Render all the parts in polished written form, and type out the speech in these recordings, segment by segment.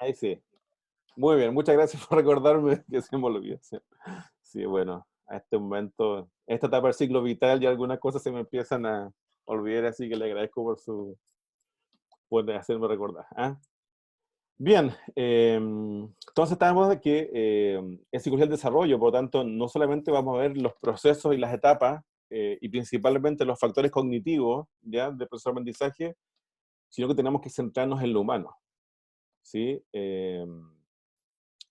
Ahí sí. Muy bien, muchas gracias por recordarme que se me olvidó. Sí, sí, bueno, a este momento, esta etapa del ciclo vital y algunas cosas se me empiezan a olvidar, así que le agradezco por hacerme recordar. ¿Ah? Bien, entonces estábamos de que es psicología del desarrollo, por lo tanto, no solamente vamos a ver los procesos y las etapas, y principalmente los factores cognitivos, ¿ya?, del proceso de aprendizaje, sino que tenemos que centrarnos en lo humano, ¿sí?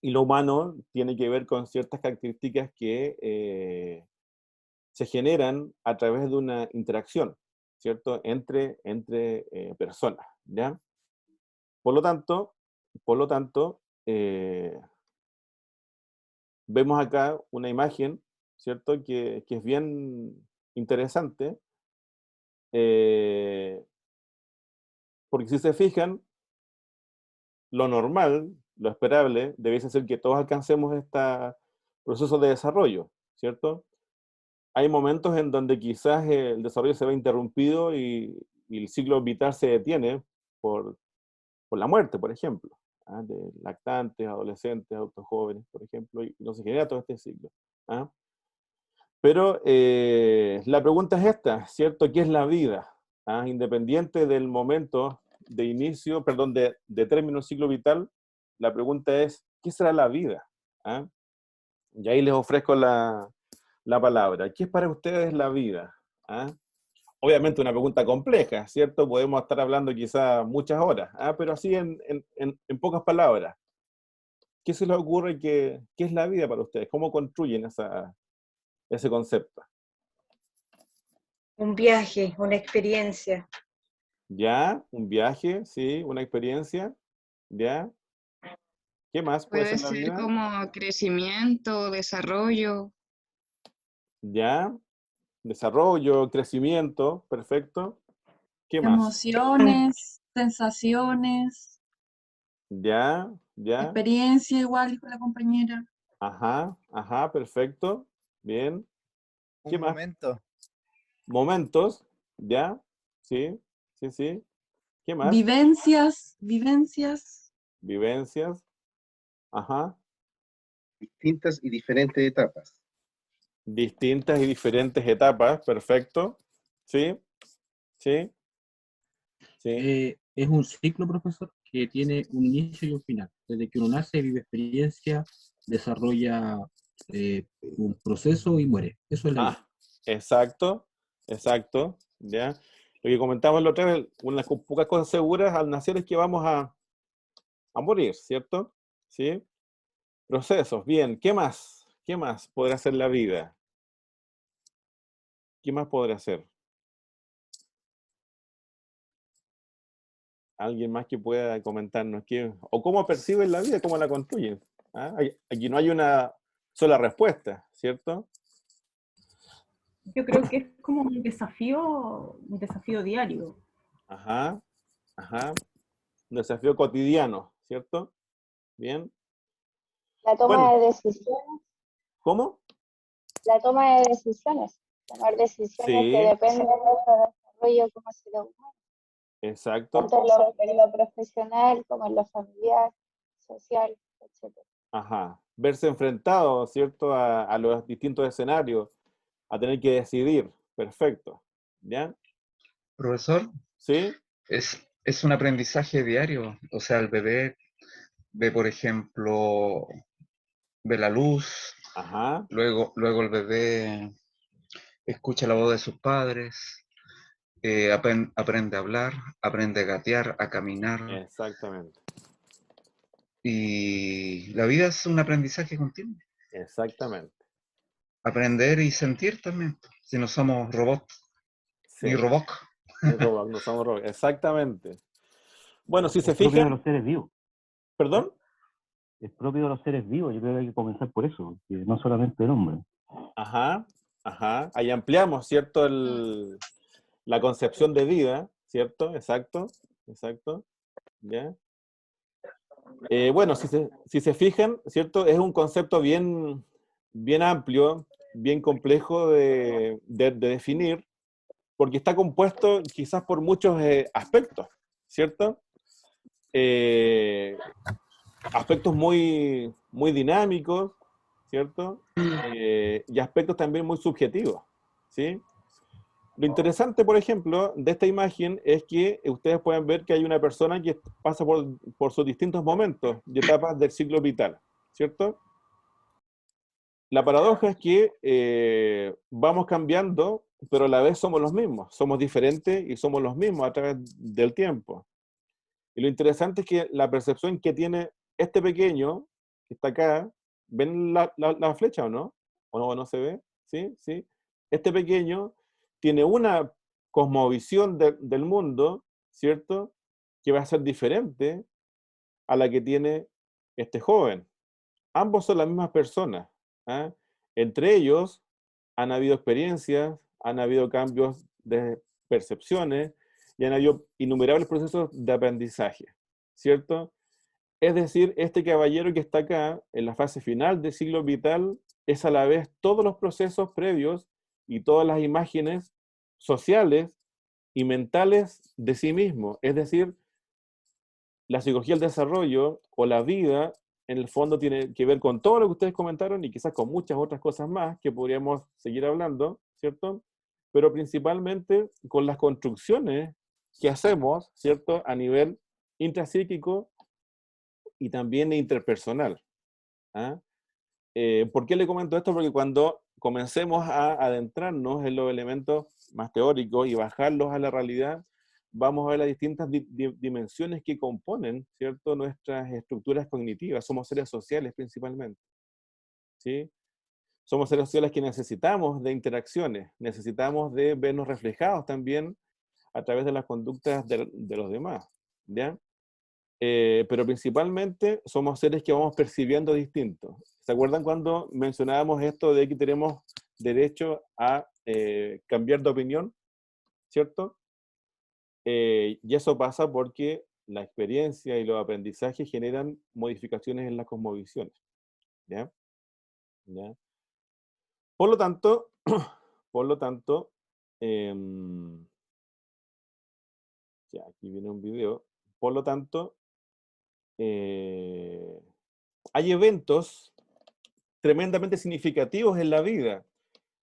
Y lo humano tiene que ver con ciertas características que se generan a través de una interacción, ¿cierto?, entre personas, ¿ya? Por lo tanto, por lo tanto, vemos acá una imagen, ¿cierto?, que es bien interesante, eh, porque si se fijan, lo normal, lo esperable, debiese ser que todos alcancemos este proceso de desarrollo, ¿cierto? Hay momentos en donde quizás el desarrollo se ve interrumpido y el ciclo vital se detiene por, por la muerte, por ejemplo, ¿ah?, de lactantes, adolescentes, adultos jóvenes, por ejemplo, y no se genera todo este ciclo. ¿Ah? Pero la pregunta es esta, ¿cierto? ¿Qué es la vida? ¿Ah? Independiente del momento de inicio, perdón, de término ciclo vital, la pregunta es, ¿qué será la vida? ¿Ah? Y ahí les ofrezco la palabra. ¿Qué es para ustedes la vida? ¿Ah? Obviamente una pregunta compleja, ¿cierto? Podemos estar hablando quizás muchas horas, ¿ah? Pero así en pocas palabras. ¿Qué se les ocurre qué es la vida para ustedes? ¿Cómo construyen ese concepto? Un viaje, una experiencia. ¿Ya? Un viaje, sí, una experiencia, ¿ya? ¿Qué más puede Puede ser la ser vida? como crecimiento, desarrollo, ¿Ya? Desarrollo, crecimiento, perfecto. ¿Qué más? Emociones, sensaciones, ¿Ya? ¿Ya? experiencia igual, dijo la compañera. Ajá, ajá, perfecto. Bien. ¿Qué Un más? momento. Momentos, ¿ya? Sí, sí, sí. ¿Qué más? Vivencias, vivencias, Vivencias, ajá. Distintas y diferentes etapas. Distintas y diferentes etapas, perfecto. Sí, sí, sí. Es un ciclo, profesor, que tiene un inicio y un final. Desde que uno nace, vive experiencia, desarrolla un proceso y muere. Eso es la vida. Ah, exacto, exacto, ¿ya? Lo que comentamos la otra vez, unas pocas cosas seguras al nacer es que vamos a morir, ¿cierto? ¿Sí? Procesos, bien, ¿qué más? ¿Qué más podrá hacer la vida? ¿Qué más podrá hacer? ¿Alguien más que pueda comentarnos qué, o cómo perciben la vida, cómo la construyen? ¿Ah? Aquí no hay una sola respuesta, ¿cierto? Yo creo que es como un desafío diario. Ajá, ajá, un desafío cotidiano, ¿cierto? Bien. La toma Bueno, de decisiones, ¿cómo? la toma de decisiones, tomar decisiones que Sí, dependen de nuestro desarrollo como seres humanos, exacto. tanto en lo profesional como en lo familiar, social, etc. Ajá. Verse enfrentado, ¿cierto? A los distintos escenarios, a tener que decidir. Perfecto. ¿Ya? Profesor, ¿Sí? es un aprendizaje diario. O sea, el bebé ve, por ejemplo, ve la luz, Ajá. luego el bebé escucha la voz de sus padres, aprende a hablar, aprende a gatear, a caminar. Exactamente. Y la vida es un aprendizaje continuo. Exactamente. Aprender y sentir también, si no somos robots, Sí. ni robot. Ni robot, no somos robots. Exactamente. Bueno, si se Es propio de fijan, los seres vivos. ¿perdón? Es propio de los seres vivos. Yo creo que hay que comenzar por eso, que no solamente el hombre. Ajá, ajá. Ahí ampliamos, ¿cierto? La concepción de vida, ¿cierto? Exacto, exacto. ¿Ya? Bueno, si se fijan, ¿cierto? Es un concepto bien amplio, bien complejo de definir, porque está compuesto quizás por muchos aspectos, ¿cierto? aspectos muy dinámicos, ¿cierto? Y aspectos también muy subjetivos, ¿sí? Lo interesante, por ejemplo, de esta imagen es que ustedes pueden ver que hay una persona que pasa por sus distintos momentos y etapas del ciclo vital, ¿cierto? La paradoja es que vamos cambiando, pero a la vez somos los mismos, somos diferentes y somos los mismos a través del tiempo. Y lo interesante es que la percepción que tiene este pequeño, que está acá, ¿ven la flecha o no? ¿O no se ve? ¿Sí? ¿Sí? Este pequeño tiene una cosmovisión del mundo, ¿cierto? Que va a ser diferente a la que tiene este joven. Ambos son las mismas personas. ¿Ah? Entre ellos han habido experiencias, han habido cambios de percepciones y han habido innumerables procesos de aprendizaje, ¿cierto? Es decir, este caballero que está acá, en la fase final del ciclo vital, es a la vez todos los procesos previos y todas las imágenes sociales y mentales de sí mismo. Es decir, la psicología del desarrollo o la vida, en el fondo, tiene que ver con todo lo que ustedes comentaron y quizás con muchas otras cosas más que podríamos seguir hablando, ¿cierto? Pero principalmente con las construcciones que hacemos, ¿cierto? A nivel intrapsíquico y también interpersonal. ¿Ah? ¿Por qué le comento esto? Porque cuando comencemos a adentrarnos en los elementos más teóricos y bajarlos a la realidad, vamos a ver las distintas dimensiones que componen, ¿cierto?, nuestras estructuras cognitivas. Somos seres sociales principalmente, ¿sí? Somos seres sociales que necesitamos de interacciones, necesitamos de vernos reflejados también a través de las conductas de los demás, ¿ya? Pero principalmente somos seres que vamos percibiendo distintos. ¿Se acuerdan cuando mencionábamos esto de que tenemos derecho a cambiar de opinión? ¿Cierto? Y eso pasa porque la experiencia y los aprendizajes generan modificaciones en las cosmovisiones. ¿Ya? ¿Ya? Por lo tanto, ya, aquí viene un video. Por lo tanto, hay eventos tremendamente significativos en la vida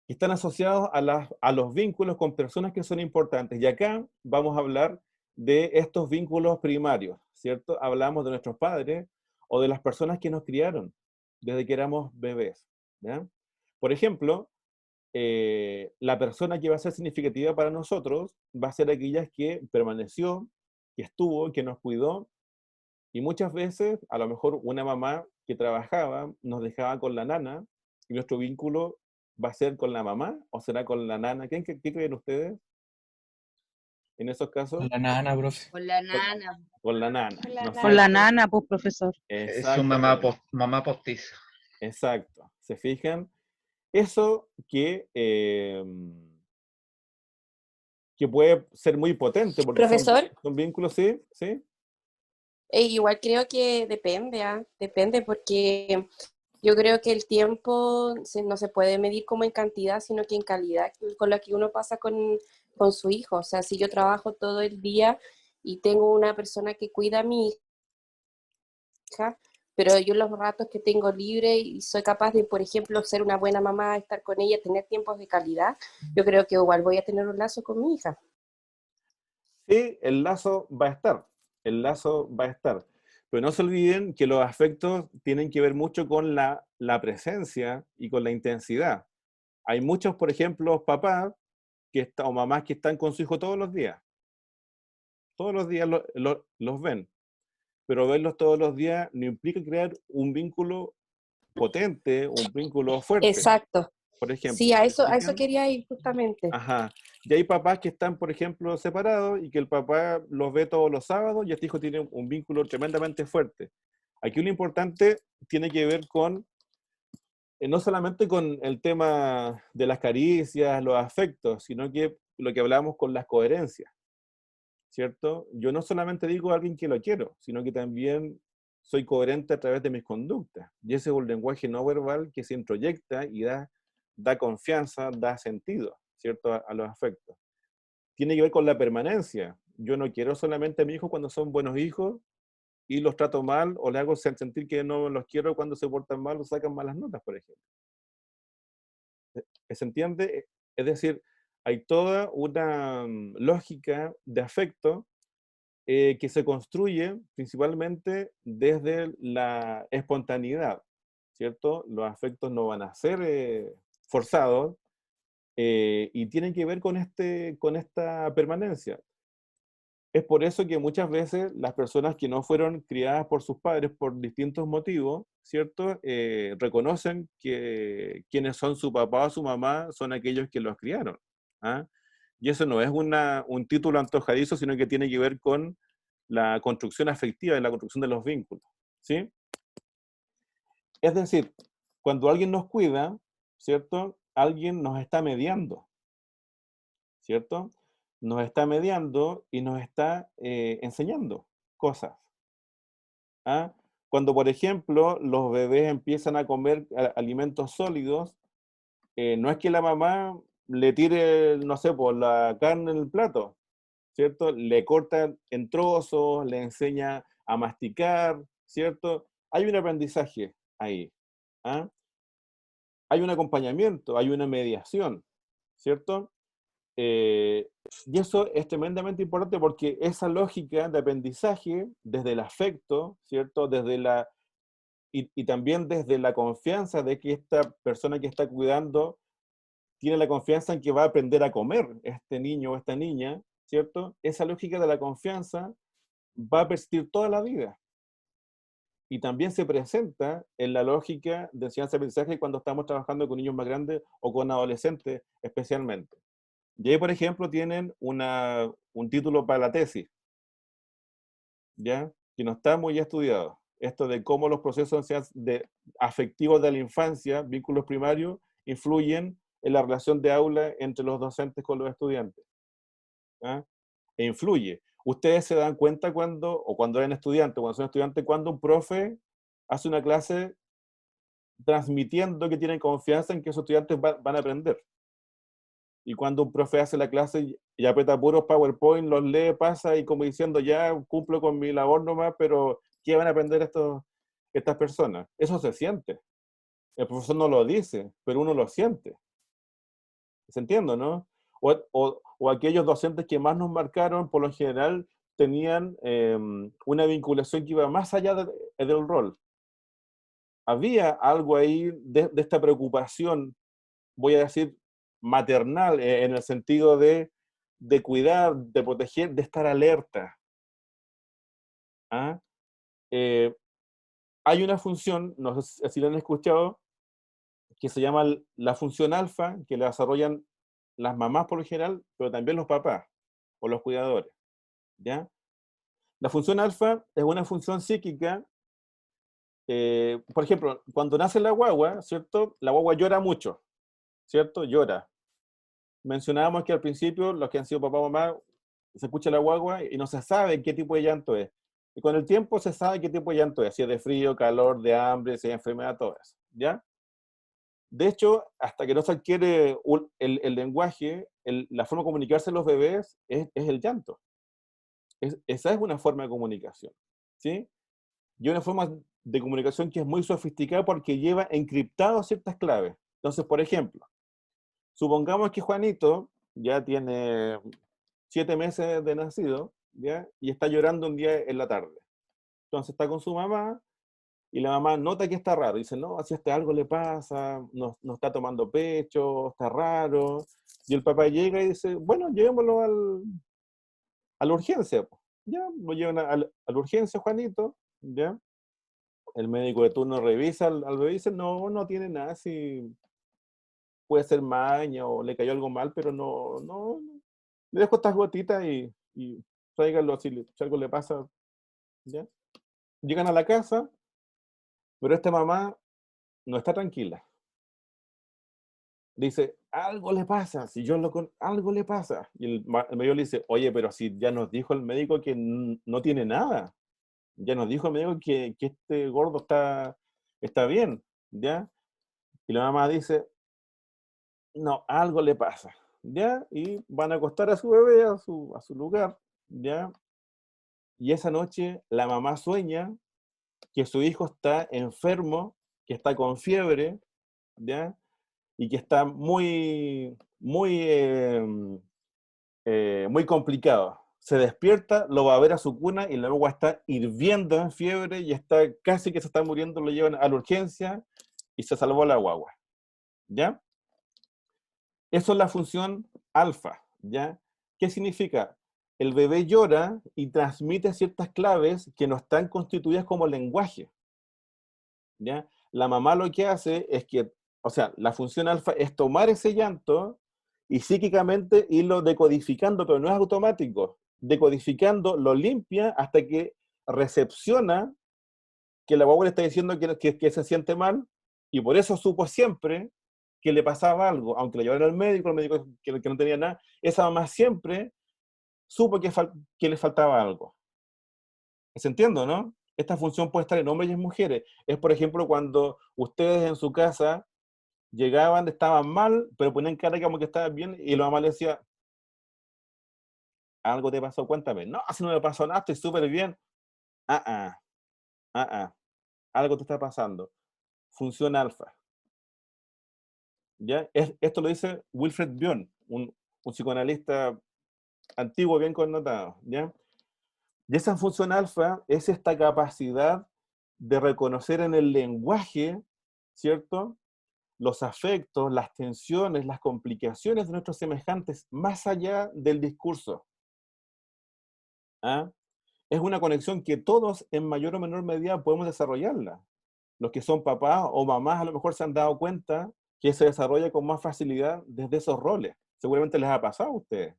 que están asociados a los vínculos con personas que son importantes. Y acá vamos a hablar de estos vínculos primarios, ¿cierto? Hablamos de nuestros padres o de las personas que nos criaron desde que éramos bebés, ¿ya? Por ejemplo, la persona que va a ser significativa para nosotros va a ser aquella que permaneció, que estuvo, que nos cuidó. Y muchas veces, a lo mejor una mamá que trabajaba nos dejaba con la nana y nuestro vínculo va a ser con la mamá o será con la nana. ¿Qué creen ustedes en esos casos? La nana, profe. Con la nana. Con la nana, Con la ¿no es Con la cierto? nana, pues, profesor. Es su mamá, Exactamente. mamá postiza. Exacto. ¿Se fijan? Eso que puede ser muy potente porque Profesor, son vínculos, ¿sí? ¿Sí? igual creo que depende, ¿ah? Depende porque yo creo que el tiempo no se puede medir como en cantidad, sino que en calidad, con la que uno pasa con su hijo. O sea, si yo trabajo todo el día y tengo una persona que cuida a mi hija, pero yo los ratos que tengo libre y soy capaz de, por ejemplo, ser una buena mamá, estar con ella, tener tiempos de calidad, yo creo que igual voy a tener un lazo con mi hija. Sí, el lazo va a estar, el lazo va a estar. Pero no se olviden que los afectos tienen que ver mucho con la presencia y con la intensidad. Hay muchos, por ejemplo, papás o mamás que están con su hijo todos los días. Todos los días los ven. Pero verlos todos los días no implica crear un vínculo potente, un vínculo fuerte, Exacto. por ejemplo. Sí, a eso ¿Fijan? quería ir justamente. Ajá. Y hay papás que están, por ejemplo, separados y que el papá los ve todos los sábados y este hijo tiene un vínculo tremendamente fuerte. Aquí lo importante tiene que ver con, no solamente con el tema de las caricias, los afectos, sino que lo que hablamos con las coherencias, ¿cierto? Yo no solamente digo a alguien que lo quiero, sino que también soy coherente a través de mis conductas. Y ese es un lenguaje no verbal que se introyecta y da confianza, da sentido, ¿cierto? A los afectos. Tiene que ver con la permanencia. Yo no quiero solamente a mi hijo cuando son buenos hijos y los trato mal o les hago sentir que no los quiero cuando se portan mal o sacan malas notas, por ejemplo. ¿Se entiende? Es decir, hay toda una lógica de afecto que se construye principalmente desde la espontaneidad, ¿cierto? Los afectos no van a ser forzados y tienen que ver con esta permanencia. Es por eso que muchas veces las personas que no fueron criadas por sus padres por distintos motivos, ¿cierto? Reconocen que quienes son su papá o su mamá son aquellos que los criaron. ¿Ah? Y eso no es un título antojadizo, sino que tiene que ver con la construcción afectiva y la construcción de los vínculos. ¿Sí? Es decir, cuando alguien nos cuida, ¿cierto? Alguien nos está mediando, ¿cierto? Nos está mediando y nos está enseñando cosas. ¿Ah? Cuando, por ejemplo, los bebés empiezan a comer alimentos sólidos, no es que la mamá le tire, no sé, por la carne en el plato, ¿cierto? Le corta en trozos, le enseña a masticar, ¿cierto? Hay un aprendizaje ahí. ¿Ah? Hay un acompañamiento, hay una mediación, ¿cierto? Y eso es tremendamente importante porque esa lógica de aprendizaje, desde el afecto, ¿cierto? Y también desde la confianza de que esta persona que está cuidando tiene la confianza en que va a aprender a comer este niño o esta niña, ¿cierto? Esa lógica de la confianza va a persistir toda la vida. Y también se presenta en la lógica de enseñanza-aprendizaje cuando estamos trabajando con niños más grandes o con adolescentes especialmente. Y ahí, por ejemplo, tienen un título para la tesis, ¿ya? Que no está muy estudiado. Esto de cómo los procesos afectivos de la infancia, vínculos primarios, influyen en la relación de aula entre los docentes con los estudiantes. ¿Ah? E influye. Ustedes se dan cuenta cuando eran estudiantes, cuando son estudiantes, cuando un profe hace una clase transmitiendo que tienen confianza en que esos estudiantes van a aprender. Y cuando un profe hace la clase y aprieta puros PowerPoint, los lee, pasa y como diciendo, ya cumplo con mi labor nomás, pero ¿qué van a aprender estas personas? Eso se siente. El profesor no lo dice, pero uno lo siente. ¿Se entiende, no? O aquellos docentes que más nos marcaron, por lo general, tenían una vinculación que iba más allá del rol. Había algo ahí de esta preocupación, voy a decir, maternal, en el sentido de cuidar, de proteger, de estar alerta. ¿Ah? Hay una función, no sé si lo han escuchado, que se llama la función alfa, que la desarrollan las mamás por lo general, pero también los papás o los cuidadores. ¿Ya? La función alfa es una función psíquica. Por ejemplo, cuando nace la guagua, ¿cierto? La guagua llora mucho, ¿cierto? Llora. Mencionábamos que al principio, los que han sido papá o mamá, se escucha la guagua y no se sabe qué tipo de llanto es. Y con el tiempo se sabe qué tipo de llanto es, si es de frío, calor, de hambre, si es enfermedad, todo eso. ¿Ya? De hecho, hasta que no se adquiere el lenguaje, la forma de comunicarse los bebés es el llanto. Esa es una forma de comunicación. ¿Sí? Y una forma de comunicación que es muy sofisticada porque lleva encriptado ciertas claves. Entonces, por ejemplo, supongamos que Juanito ya tiene 7 meses de nacido, ¿ya? Y está llorando un día en la tarde. Entonces está con su mamá y la mamá nota que está raro. Dice, no, si algo le pasa, no está tomando pecho, está raro. Y el papá llega y dice, bueno, llevémoslo a la urgencia. Ya, lo llevan a la urgencia, Juanito, ¿ya? El médico de turno revisa al bebé y dice, no tiene nada, si puede ser maña o le cayó algo mal, pero no. Le dejo estas gotitas y tráiganlo si algo le pasa, ¿ya? Llegan a la casa, pero esta mamá no está tranquila. Dice, algo le pasa, algo le pasa. Y el médico le dice, oye, pero si ya nos dijo el médico que no tiene nada. Ya nos dijo el médico que este gordo está bien, ¿ya? Y la mamá dice, no, algo le pasa, ¿ya? Y van a acostar a su bebé a su lugar, ¿ya? y esa noche la mamá sueña que su hijo está enfermo, que está con fiebre, ¿ya? Y que está muy complicado. Se despierta, lo va a ver a su cuna y la agua está hirviendo en fiebre y está casi que se está muriendo, lo llevan a la urgencia y se salvó la guagua, ¿ya? Eso es la función alfa, ¿ya? ¿Qué significa? El bebé llora y transmite ciertas claves que no están constituidas como lenguaje, ¿ya? La mamá lo que hace es que, o sea, la función alfa es tomar ese llanto y psíquicamente irlo decodificando, pero no es automático. Decodificando, lo limpia hasta que recepciona que la guagua le está diciendo que se siente mal y por eso supo siempre que le pasaba algo, aunque la llevaran al médico, el médico que no tenía nada, esa mamá siempre supo que le faltaba algo. ¿Se entiende, no? Esta función puede estar en hombres y en mujeres. Es, por ejemplo, cuando ustedes en su casa llegaban, estaban mal, pero ponían cara como que estaban bien, y la mamá le decía, ¿algo te pasó? Cuéntame. No, si no me pasó nada, estoy súper bien. Algo te está pasando. Función alfa. ¿Ya? Esto lo dice Wilfred Bion, un psicoanalista antiguo bien connotado, ¿ya? Y esa función alfa es esta capacidad de reconocer en el lenguaje, ¿cierto?, los afectos, las tensiones, las complicaciones de nuestros semejantes, más allá del discurso. ¿Ah? Es una conexión que todos, en mayor o menor medida, podemos desarrollarla. Los que son papás o mamás a lo mejor se han dado cuenta que se desarrolla con más facilidad desde esos roles. Seguramente les ha pasado a ustedes,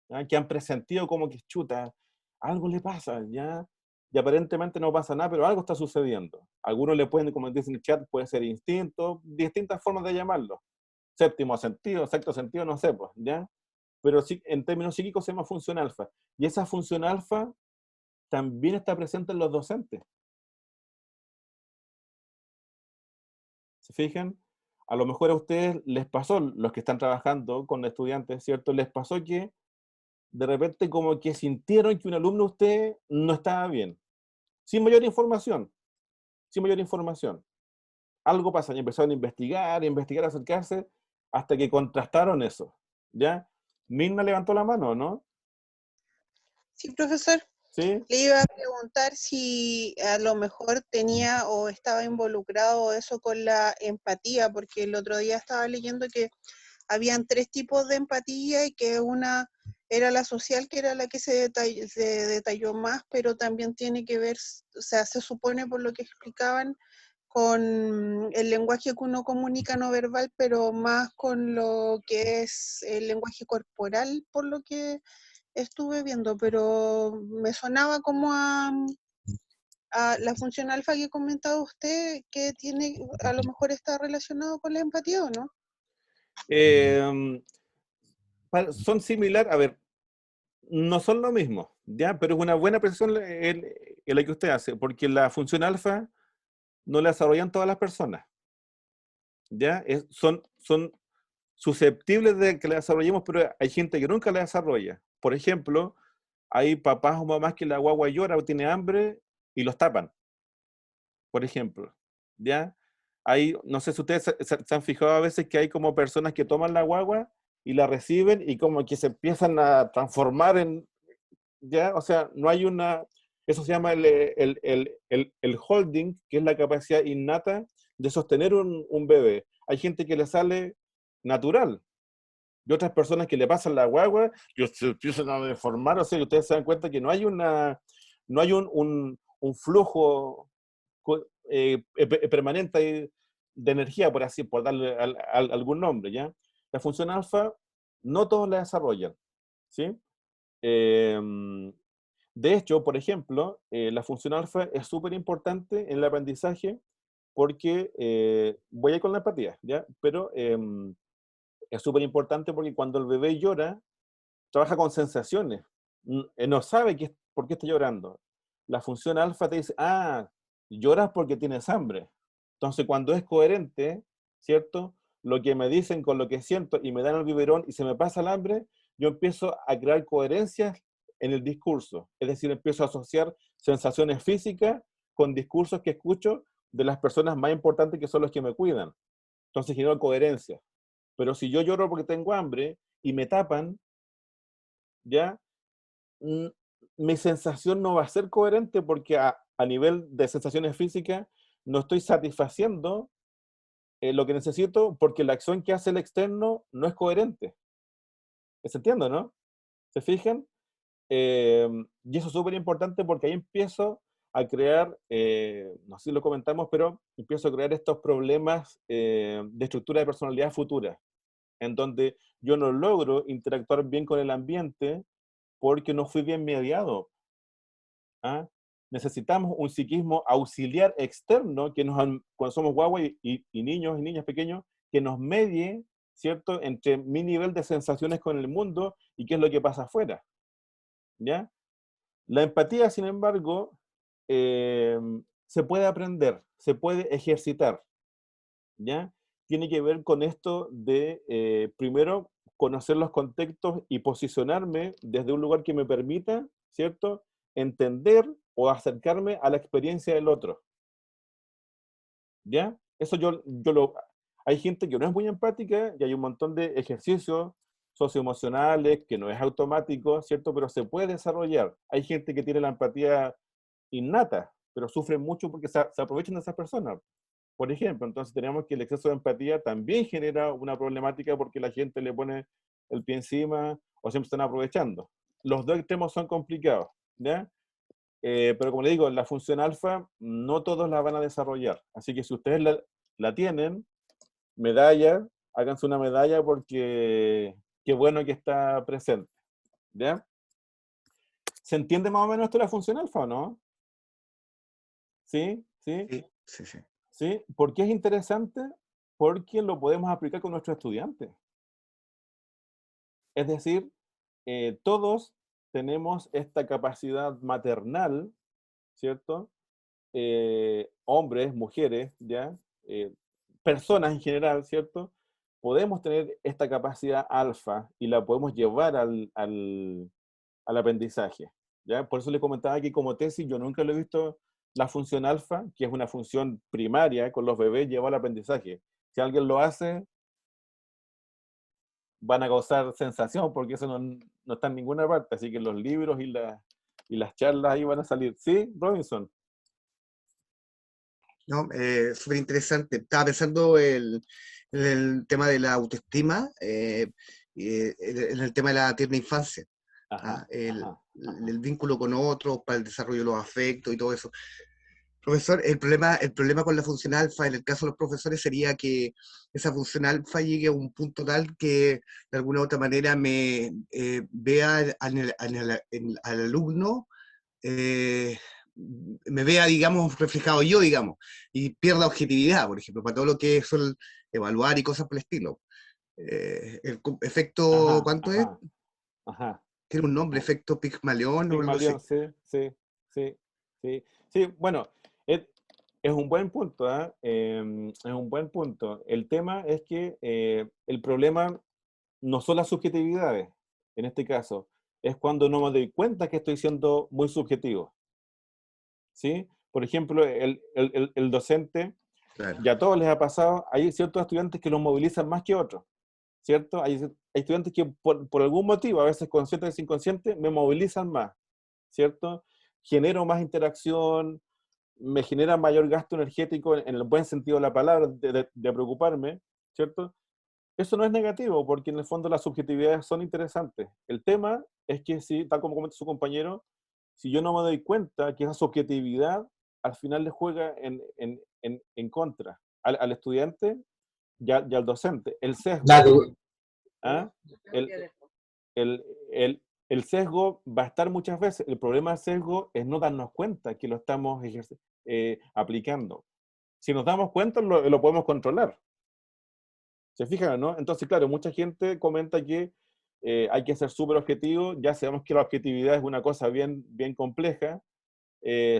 ¿ya? Que han presentido como que chuta, algo le pasa, ¿ya? Y aparentemente no pasa nada, pero algo está sucediendo. Algunos le pueden, como dicen en el chat, puede ser instinto, distintas formas de llamarlo. Séptimo sentido, sexto sentido, no sé, pues, ¿ya? Pero sí, en términos psíquicos se llama función alfa. Y esa función alfa también está presente en los docentes. ¿Se fijan? A lo mejor a ustedes les pasó, los que están trabajando con estudiantes, ¿cierto? Les pasó que de repente como que sintieron que un alumno de usted no estaba bien. Sin mayor información. Sin mayor información. Algo pasa y empezaron a investigar, acercarse, hasta que contrastaron eso. ¿Ya? Mirna levantó la mano, ¿no? Sí, profesor. ¿Sí? Le iba a preguntar si a lo mejor tenía o estaba involucrado eso con la empatía, porque el otro día estaba leyendo que habían 3 tipos de empatía y que una era la social, que era la que se detalló más, pero también tiene que ver, o sea, se supone por lo que explicaban, con el lenguaje que uno comunica no verbal, pero más con lo que es el lenguaje corporal, por lo que estuve viendo, pero me sonaba como a la función alfa que comentaba usted, que tiene, a lo mejor está relacionado con la empatía, ¿o no? Son similares, a ver, no son lo mismo, ¿ya? Pero es una buena precisión la que usted hace, porque la función alfa no la desarrollan todas las personas, ¿ya? Son susceptibles de que la desarrollemos, pero hay gente que nunca la desarrolla. Por ejemplo, hay papás o mamás que la guagua llora o tiene hambre y los tapan, por ejemplo, ¿ya? No sé si ustedes se han fijado a veces que hay como personas que toman la guagua y la reciben y como que se empiezan a transformar en, ¿ya? O sea, no hay eso se llama el holding, que es la capacidad innata de sostener un bebé. Hay gente que le sale natural, y otras personas que le pasan la guagua y se empiezan a deformar, o sea, y ustedes se dan cuenta que no hay un flujo permanente de energía, por darle algún nombre, ¿ya? La función alfa, no todos la desarrollan, ¿sí? De hecho, por ejemplo, la función alfa es súper importante en el aprendizaje porque, voy a ir con la empatía, ¿ya? Pero es súper importante porque cuando el bebé llora, trabaja con sensaciones. No sabe por qué está llorando. La función alfa te dice, lloras porque tienes hambre. Entonces, cuando es coherente, ¿cierto? Lo que me dicen con lo que siento y me dan el biberón y se me pasa el hambre, yo empiezo a crear coherencias en el discurso. Es decir, empiezo a asociar sensaciones físicas con discursos que escucho de las personas más importantes que son los que me cuidan. Entonces genero coherencia. Pero si yo lloro porque tengo hambre y me tapan, ¿ya? Mi sensación no va a ser coherente porque a nivel de sensaciones físicas no estoy satisfaciendo lo que necesito porque la acción que hace el externo no es coherente. ¿Se entiende, no? ¿Se fijan? Y eso es súper importante porque ahí empiezo a crear, no sé si lo comentamos, pero empiezo a crear estos problemas de estructura de personalidad futura, en donde yo no logro interactuar bien con el ambiente porque no fui bien mediado. ¿Ah? Necesitamos un psiquismo auxiliar externo que cuando somos guaguas y niños y niñas pequeños, que nos medie, ¿cierto?, entre mi nivel de sensaciones con el mundo y qué es lo que pasa afuera. ¿Ya? La empatía, sin embargo, se puede aprender, se puede ejercitar. ¿Ya? Tiene que ver con esto de, primero, conocer los contextos y posicionarme desde un lugar que me permita, ¿cierto?, entender o acercarme a la experiencia del otro. ¿Ya? Eso hay gente que no es muy empática y hay un montón de ejercicios socioemocionales que no es automático, ¿cierto? Pero se puede desarrollar. Hay gente que tiene la empatía innata, pero sufre mucho porque se aprovechan de esas personas. Por ejemplo, entonces tenemos que el exceso de empatía también genera una problemática porque la gente le pone el pie encima o siempre están aprovechando. Los dos extremos son complicados, ¿ya? Pero como le digo, la función alfa no todos la van a desarrollar. Así que si ustedes la tienen, medalla, háganse una medalla porque qué bueno que está presente. ¿Ya? ¿Se entiende más o menos esto de la función alfa o no? ¿Sí? ¿Sí? Sí, sí, sí. ¿Sí? ¿Por qué es interesante? Porque lo podemos aplicar con nuestros estudiantes. Es decir, todos tenemos esta capacidad maternal, ¿cierto? Hombres, mujeres, ¿ya? Personas en general, ¿cierto? Podemos tener esta capacidad alfa y la podemos llevar al aprendizaje, ¿ya? Por eso le comentaba que como tesis yo nunca lo he visto la función alfa, que es una función primaria con los bebés, lleva al aprendizaje. Si alguien lo hace, van a causar sensación porque eso no está en ninguna parte, así que los libros y las charlas ahí van a salir. ¿Sí, Robinson? No, súper interesante. Estaba pensando en el tema de la autoestima, en el tema de la tierna infancia, Ajá, el vínculo con otros para el desarrollo de los afectos y todo eso. Profesor, el problema con la función alfa en el caso de los profesores sería que esa función alfa llegue a un punto tal que de alguna u otra manera me vea al alumno, me vea, digamos, reflejado yo, digamos, y pierda objetividad, por ejemplo, para todo lo que es evaluar y cosas por el estilo. Efecto, ajá, ¿cuánto es? ajá, ajá. Tiene un nombre, efecto Pigmalión o algo así. Pigmalión, sí, sí, sí, sí. Sí, bueno, es un buen punto, ¿ah? Es un buen punto. El tema es que el problema no son las subjetividades, en este caso, es cuando no me doy cuenta que estoy siendo muy subjetivo, ¿sí? Por ejemplo, el docente, Claro. ya a todos les ha pasado, hay ciertos estudiantes que los movilizan más que otros, ¿cierto? Hay estudiantes que por algún motivo, a veces consciente o inconsciente, me movilizan más, ¿cierto? Genero más interacción, me genera mayor gasto energético en el buen sentido de la palabra, de preocuparme, ¿cierto? Eso no es negativo, porque en el fondo las subjetividades son interesantes. El tema es que, sí, tal como comenta su compañero, si yo no me doy cuenta que esa subjetividad al final le juega en contra al estudiante y al docente. El sesgo. ¿Ah? El sesgo va a estar muchas veces. El problema del sesgo es no darnos cuenta que lo estamos aplicando. Si nos damos cuenta, lo podemos controlar. ¿Se fijan, no? Entonces, claro, mucha gente comenta que hay que ser súper objetivo. Ya sabemos que la objetividad es una cosa bien, bien compleja.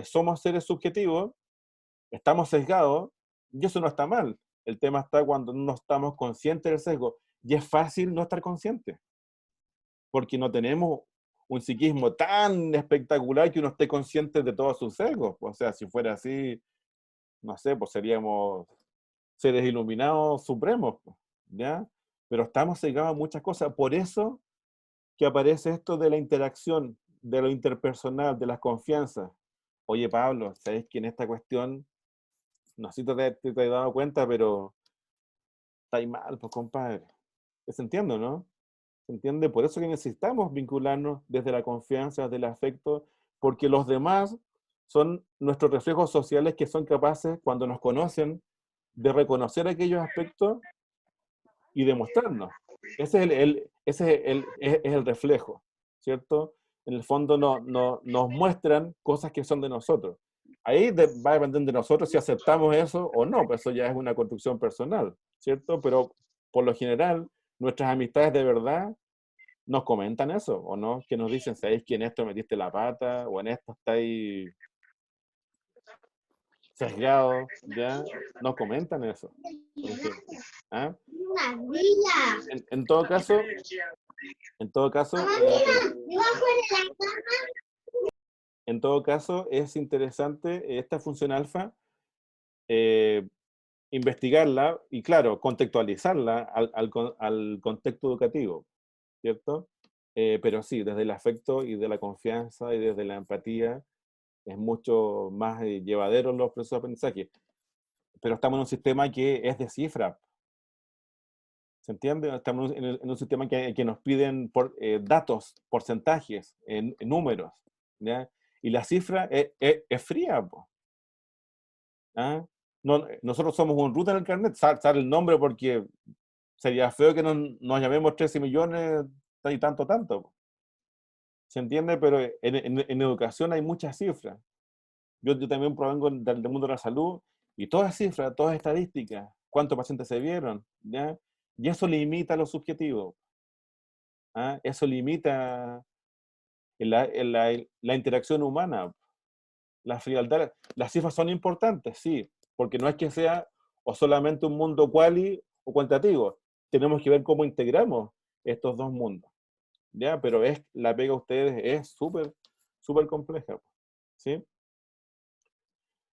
Somos seres subjetivos, estamos sesgados, y eso no está mal. El tema está cuando no estamos conscientes del sesgo. Y es fácil no estar consciente, porque no tenemos un psiquismo tan espectacular que uno esté consciente de todos sus sesgos. O sea, si fuera así, no sé, pues seríamos seres iluminados supremos, ¿ya? Pero estamos cegados a muchas cosas. Por eso que aparece esto de la interacción, de lo interpersonal, de las confianzas. Oye, Pablo, ¿sabes que en esta cuestión, no sé si te has dado cuenta, pero está ahí mal, pues, compadre? ¿Se entiende, no? ¿Se entiende? Por eso que necesitamos vincularnos desde la confianza, desde el afecto, porque los demás son nuestros reflejos sociales que son capaces, cuando nos conocen, de reconocer aquellos aspectos y demostrarnos. Ese es el reflejo, ¿cierto? En el fondo nos muestran cosas que son de nosotros. Ahí va a depender de nosotros si aceptamos eso o no, pues eso ya es una construcción personal, ¿cierto? Pero por lo general, nuestras amistades de verdad nos comentan eso, ¿o no? Que nos dicen, ¿sabéis que en esto metiste la pata? O en esto estáis sesgados, ¿ya? Nos comentan eso, por ejemplo. ¿Ah? En todo caso, en todo caso, es interesante esta función alfa, investigarla y, claro, contextualizarla al contexto educativo, ¿cierto? Pero sí, desde el afecto y de la confianza y desde la empatía es mucho más llevadero los procesos de aprendizaje. Pero estamos en un sistema que es de cifra. ¿Se entiende? Estamos en un sistema que nos piden datos, porcentajes, en números, ¿ya? Y la cifra es fría, po. ¿Ah? No, nosotros somos un root en el carnet, sale el nombre porque sería feo que nos llamemos 13 millones y tanto, po. ¿Se entiende? Pero en educación hay muchas cifras. Yo también provengo del mundo de la salud y todas cifras, todas estadísticas, cuántos pacientes se vieron, ¿ya? Y eso limita lo subjetivo. ¿Ah? Eso limita la interacción humana, la frialdad. Las cifras son importantes, sí, porque no es que sea o solamente un mundo quali o cuantitativo. Tenemos que ver cómo integramos estos dos mundos, ¿ya? Pero la pega de ustedes es súper, súper compleja, ¿sí?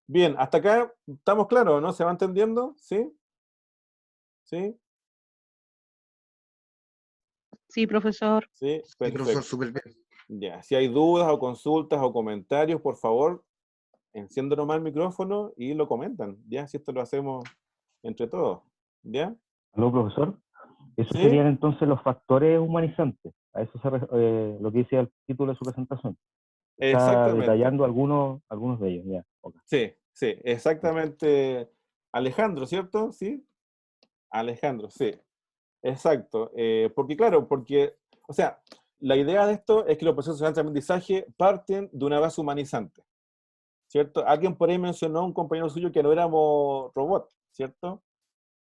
Bien, hasta acá estamos claros, ¿no? ¿Se va entendiendo? ¿Sí? ¿Sí? Sí, profesor. Sí, Sí, profesor, perfecto. súper bien. Ya, si hay dudas o consultas o comentarios, por favor, enciendan nomás el micrófono y lo comentan, ¿ya? Si esto lo hacemos entre todos, ¿ya? ¿Aló, profesor? Esos ¿Sí? serían entonces los factores humanizantes. A eso lo que decía el título de su presentación. Está Exactamente. detallando algunos de ellos, ya. Okay. Sí, sí, exactamente. Alejandro, ¿cierto? ¿Sí? Alejandro, sí. Exacto. Porque claro, o sea, la idea de esto es que los procesos de aprendizaje parten de una base humanizante, ¿cierto? Alguien por ahí mencionó, un compañero suyo, que no éramos robots, ¿cierto?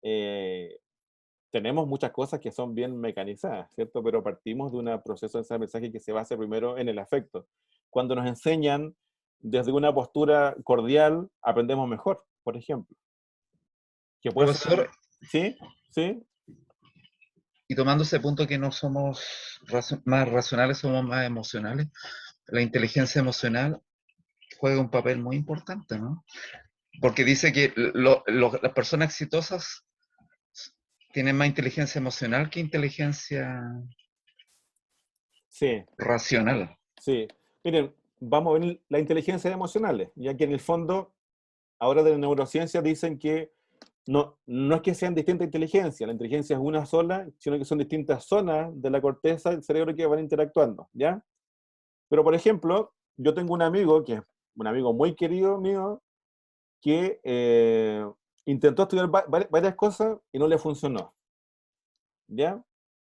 Tenemos muchas cosas que son bien mecanizadas, ¿cierto? Pero partimos de un proceso de aprendizaje que se basa primero en el afecto. Cuando nos enseñan desde una postura cordial, aprendemos mejor, por ejemplo. Que puede ser... Profesor, ¿Sí? ¿Sí? y tomando ese punto que no somos más racionales, somos más emocionales, la inteligencia emocional juega un papel muy importante, ¿no? Porque dice que las personas exitosas tienen más inteligencia emocional que inteligencia racional. Sí. Miren, vamos a ver las inteligencias emocionales, ya que en el fondo, ahora de la neurociencia dicen que no es que sean distintas inteligencias, la inteligencia es una sola, sino que son distintas zonas de la corteza del cerebro que van interactuando, ¿ya? Pero, por ejemplo, yo tengo un amigo, que es un amigo muy querido mío, que intentó estudiar varias cosas y no le funcionó, ¿ya?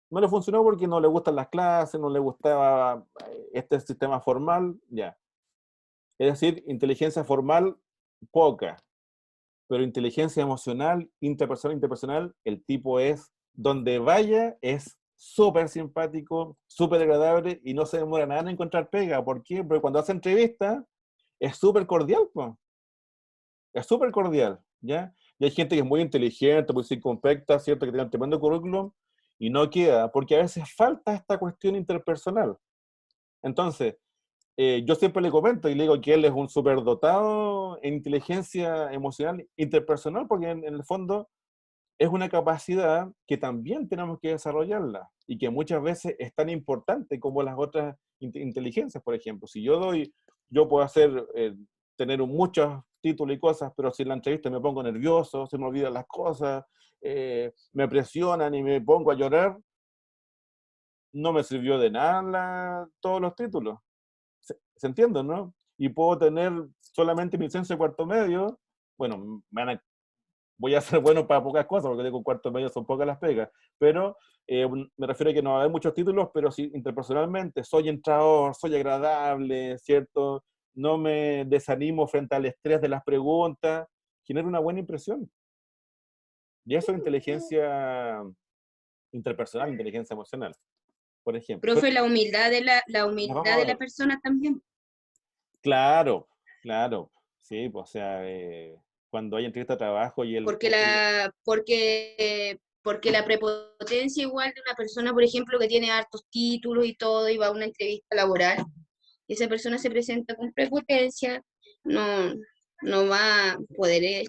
No le funcionó porque no le gustan las clases, no le gustaba este sistema formal, ya. Es decir, inteligencia formal, poca. Pero inteligencia emocional, interpersonal, el tipo es, donde vaya, es súper simpático, súper agradable y no se demora nada en encontrar pega. ¿Por qué? Porque cuando hace entrevistas, es súper cordial, pues. Es súper cordial, ¿ya? Y hay gente que es muy inteligente, muy circunspecta, ¿cierto? Que tiene un tremendo currículum y no queda, porque a veces falta esta cuestión interpersonal. Entonces, yo siempre le comento y le digo que él es un superdotado en inteligencia emocional interpersonal, porque en el fondo es una capacidad que también tenemos que desarrollarla y que muchas veces es tan importante como las otras inteligencias, por ejemplo. Si yo puedo tener muchos títulos y cosas, pero si en la entrevista me pongo nervioso, se me olvidan las cosas, me presionan y me pongo a llorar, no me sirvió de nada todos los títulos. ¿Se entiende, no? Y puedo tener solamente mi licencia de cuarto medio, bueno, voy a ser bueno para pocas cosas, porque digo cuarto medio son pocas las pegas, pero me refiero a que no va a haber muchos títulos, pero sí interpersonalmente soy entrador, soy agradable, ¿cierto? No me desanimo frente al estrés de las preguntas, genero una buena impresión. Y eso es inteligencia interpersonal, inteligencia emocional, por ejemplo. Profe, la humildad de la Nos humildad vamos a de la ver. persona también. Claro, claro, sí, pues, o sea, cuando hay entrevista de trabajo y Porque la prepotencia igual de una persona, por ejemplo, que tiene hartos títulos y todo, y va a una entrevista laboral, y esa persona se presenta con prepotencia, no, no va a poder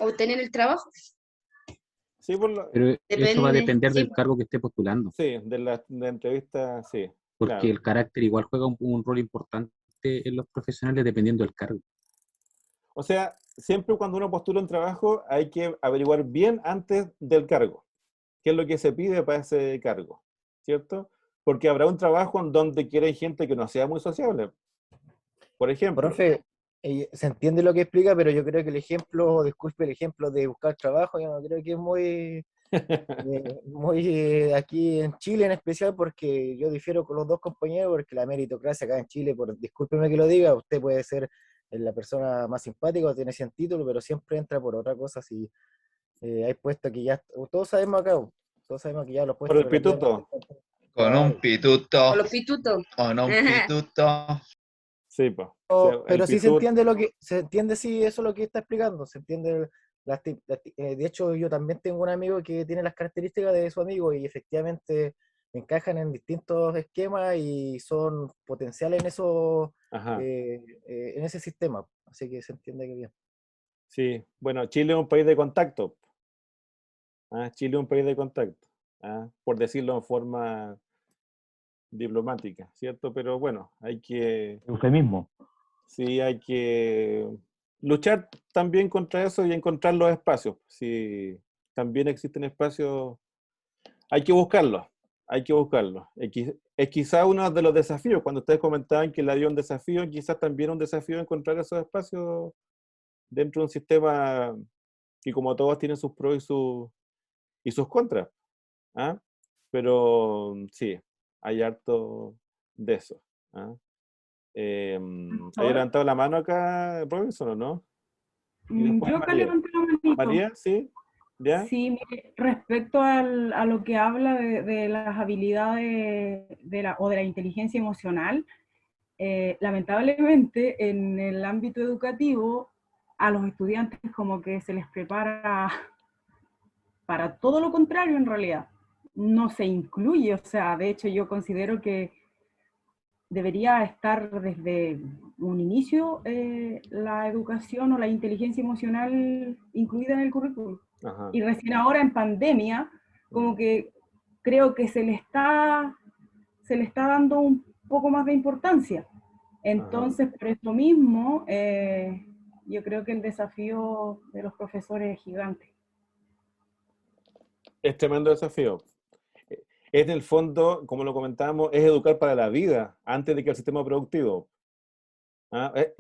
obtener el trabajo. Sí, Pero eso va a Depende, depender sí. del cargo que esté postulando, sí, de la entrevista, sí, porque claro. el carácter igual juega un rol importante en los profesionales dependiendo del cargo. O sea, siempre cuando uno postula un trabajo hay que averiguar bien antes del cargo, qué es lo que se pide para ese cargo, ¿cierto? Porque habrá un trabajo en donde quiere gente que no sea muy sociable, por ejemplo. Profe, se entiende lo que explica, pero yo creo que el ejemplo, disculpe, el ejemplo de buscar trabajo, yo no creo que es muy aquí en Chile en especial, porque yo difiero con los dos compañeros, porque la meritocracia acá en Chile, discúlpeme que lo diga, usted puede ser la persona más simpática, tiene 100 títulos, pero siempre entra por otra cosa. Si hay puestos que ya, todos sabemos acá, todos sabemos que ya los Por puestos el pituto. Con un Claro. pituto. Con los pitutos. Con un pituto. Sí, pues. O sea, Pero el sí se pituto. entiende se entiende sí eso lo que está explicando, se entiende de hecho yo también tengo un amigo que tiene las características de su amigo y efectivamente encajan en distintos esquemas y son potenciales Ajá. en ese sistema, así que se entiende que bien. Sí, bueno, Chile es un país de contacto. Chile es un país de contacto, por decirlo en forma diplomática, ¿cierto? Pero bueno, hay que... Eufemismo. Sí, hay que luchar también contra eso y encontrar los espacios. Si también existen espacios, hay que buscarlos, hay que buscarlos. Es quizá uno de los desafíos, cuando ustedes comentaban que le había un desafío, quizás también un desafío encontrar esos espacios dentro de un sistema que como todos tienen sus pros y sus contras. Pero sí, hay harto de eso. ¿Hay levantado la mano acá, Robinson, o no? Y después Yo acá María. levanté la manito. María, ¿sí? ¿Ya? Sí, mire, respecto a lo que habla de las habilidades o de la inteligencia emocional, lamentablemente en el ámbito educativo a los estudiantes como que se les prepara para todo lo contrario en realidad. No se incluye, o sea, de hecho yo considero que debería estar desde un inicio la educación o la inteligencia emocional incluida en el currículum. Ajá. Y recién ahora en pandemia, como que creo que se le está dando un poco más de importancia. Entonces, por eso mismo, yo creo que el desafío de los profesores es gigante. Es tremendo desafío. Es en el fondo, como lo comentábamos, es educar para la vida antes de que el sistema productivo.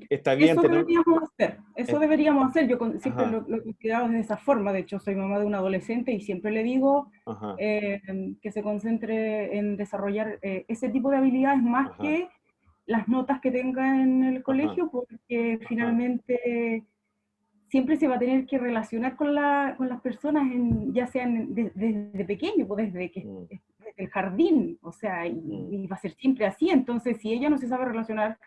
Está bien Eso tener... deberíamos hacer, eso deberíamos hacer. Yo siempre Ajá. lo he considerado de esa forma. De hecho, soy mamá de un adolescente y siempre le digo Ajá. que se concentre en desarrollar ese tipo de habilidades más Ajá. que las notas que tenga en el colegio, porque finalmente siempre se va a tener que relacionar con las personas, ya sean desde pequeño, pues desde el jardín, o sea, y va a ser siempre así. Entonces, si ella no se sabe relacionar,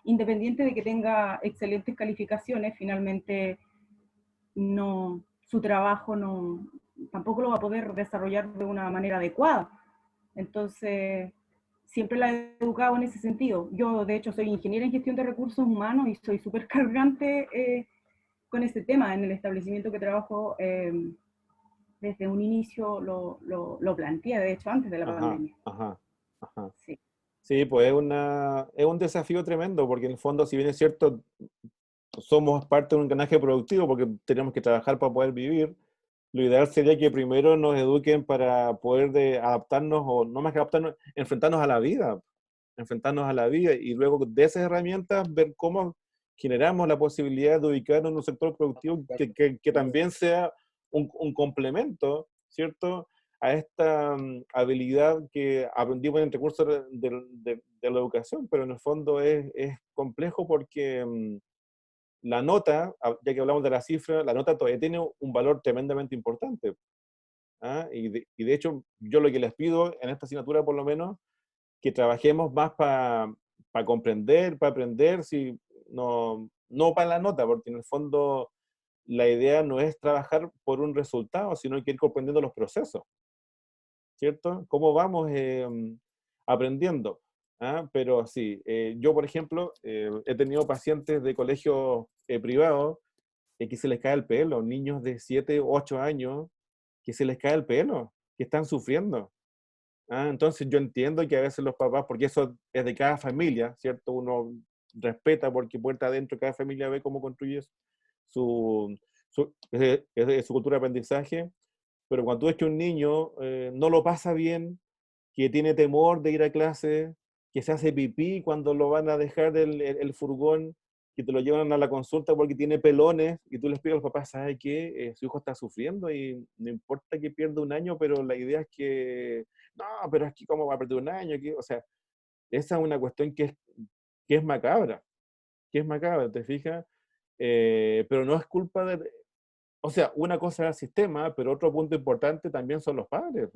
independiente de que tenga excelentes calificaciones, finalmente su trabajo tampoco lo va a poder desarrollar de una manera adecuada. Entonces, siempre la he educado en ese sentido. Yo, de hecho, soy ingeniera en gestión de recursos humanos y soy súper cargante con ese tema. En el establecimiento que trabajo, desde un inicio lo planteé, de hecho, antes de la pandemia. Ajá. Sí. Sí, pues es un desafío tremendo, porque en el fondo, si bien es cierto, somos parte de un engranaje productivo, porque tenemos que trabajar para poder vivir, lo ideal sería que primero nos eduquen para poder adaptarnos, o no más que adaptarnos, enfrentarnos a la vida, y luego de esas herramientas ver cómo generamos la posibilidad de ubicarnos en un sector productivo que también sea un complemento, ¿cierto?, a esta habilidad que aprendimos en el recurso de la educación, pero en el fondo es complejo porque la nota, ya que hablamos de la cifra, la nota todavía tiene un valor tremendamente importante. ¿Ah? Y de hecho, yo lo que les pido en esta asignatura, por lo menos, que trabajemos más para comprender, para aprender, no para la nota, porque en el fondo la idea no es trabajar por un resultado, sino que ir comprendiendo los procesos, ¿cierto? ¿Cómo vamos aprendiendo? ¿Ah? Pero sí, yo, por ejemplo, he tenido pacientes de colegios privados que se les cae el pelo, niños de 7, 8 años, que se les cae el pelo, que están sufriendo. ¿Ah? Entonces yo entiendo que a veces los papás, porque eso es de cada familia, ¿cierto? Uno respeta porque puerta adentro cada familia ve cómo construye su cultura de aprendizaje, pero cuando tú ves que un niño no lo pasa bien, que tiene temor de ir a clase, que se hace pipí cuando lo van a dejar el furgón, que te lo llevan a la consulta porque tiene pelones, y tú les pides a los papás, ¿sabe qué? Su hijo está sufriendo y no importa que pierda un año, pero la idea es que, no, pero es que ¿cómo va a perder un año? O sea, esa es una cuestión que es macabra, ¿te fijas? Pero no es culpa de... O sea, una cosa es el sistema, pero otro punto importante también son los padres,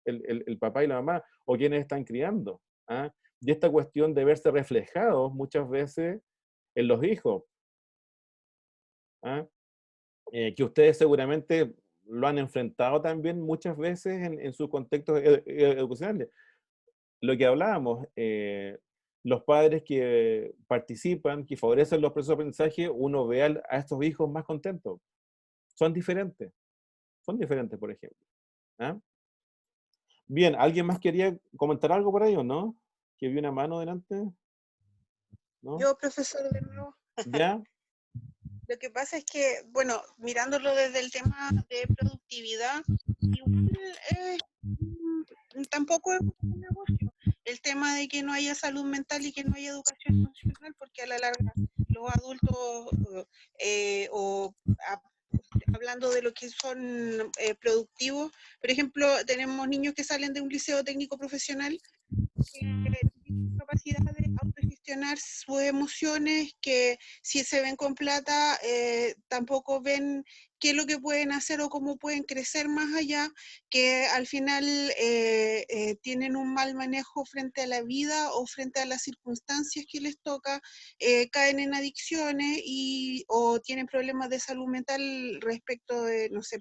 el papá y la mamá, o quienes están criando. ¿Ah? Y esta cuestión de verse reflejados muchas veces en los hijos. ¿Ah? Que ustedes seguramente lo han enfrentado también muchas veces en sus contextos educacionales. Lo que hablábamos, los padres que participan, que favorecen los procesos de aprendizaje, uno ve a estos hijos más contentos. Son diferentes, por ejemplo. ¿Ah? Bien, ¿alguien más quería comentar algo por ahí o no? ¿Que vi una mano delante? ¿No? Yo, profesor, de nuevo. ¿Ya? Lo que pasa es que, bueno, mirándolo desde el tema de productividad, igual tampoco es un negocio. El tema de que no haya salud mental y que no haya educación funcional, porque a la larga los adultos, hablando de lo que son productivos, por ejemplo, tenemos niños que salen de un liceo técnico profesional que tienen capacidad de autogestionar sus emociones, que si se ven con plata, tampoco ven qué es lo que pueden hacer o cómo pueden crecer más allá, que al final tienen un mal manejo frente a la vida o frente a las circunstancias que les toca, caen en adicciones o tienen problemas de salud mental respecto de, no sé,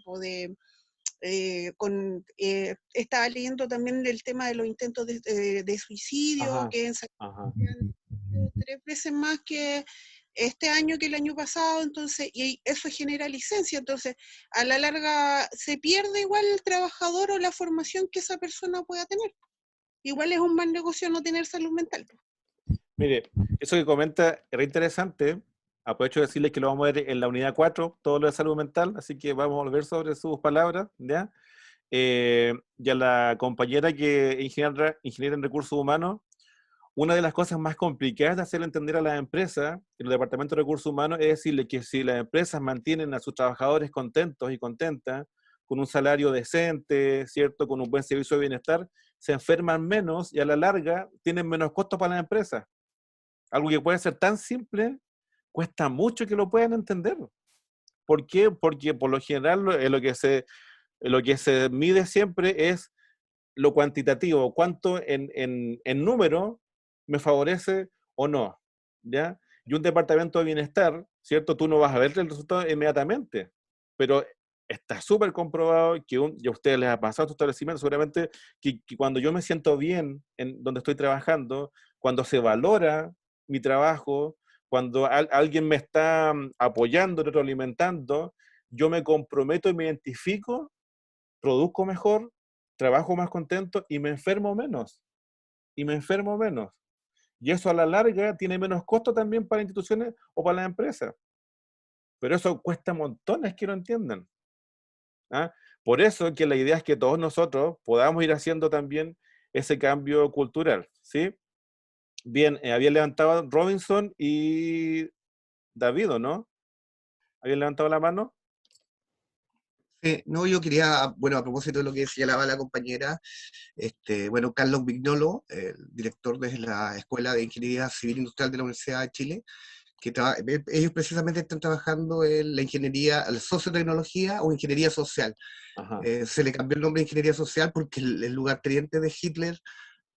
estaba leyendo también el tema de los intentos de suicidio, Ajá, que ajá. han sido 3 veces más que este año que el año pasado, entonces, y eso genera licencia, entonces a la larga se pierde igual el trabajador o la formación que esa persona pueda tener. Igual es un mal negocio no tener salud mental. Mire, eso que comenta es re interesante. Aprovecho de decirles que lo vamos a ver en la unidad 4, todo lo de salud mental, así que vamos a volver sobre sus palabras, ¿ya? Y a la compañera que es ingeniera en recursos humanos, una de las cosas más complicadas de hacer entender a las empresas, en el Departamento de Recursos Humanos, es decirle que si las empresas mantienen a sus trabajadores contentos y contentas, con un salario decente, ¿cierto?, con un buen servicio de bienestar, se enferman menos y a la larga tienen menos costos para las empresas. Algo que puede ser tan simple, cuesta mucho que lo puedan entender. ¿Por qué? Porque por lo general lo que se mide siempre es lo cuantitativo, cuánto en número me favorece o no, ¿ya? Y un departamento de bienestar, ¿cierto? Tú no vas a ver el resultado inmediatamente, pero está súper comprobado que y a ustedes les ha pasado en tu establecimiento seguramente que cuando yo me siento bien en donde estoy trabajando, cuando se valora mi trabajo, cuando alguien me está apoyando, retroalimentando, yo me comprometo y me identifico, produzco mejor, trabajo más contento y me enfermo menos. Y me enfermo menos. Y eso a la larga tiene menos costo también para instituciones o para las empresas. Pero eso cuesta montones que lo entiendan. ¿Ah? Por eso que la idea es que todos nosotros podamos ir haciendo también ese cambio cultural, ¿sí? Bien, había levantado Robinson y David, ¿o no? ¿Habían levantado la mano? No, yo quería, bueno, a propósito de lo que señalaba la compañera, bueno, Carlos Vignolo, el director de la Escuela de Ingeniería Civil Industrial de la Universidad de Chile, que ellos precisamente están trabajando en la ingeniería, la sociotecnología o ingeniería social. Se le cambió el nombre de ingeniería social porque el lugarteniente de Hitler,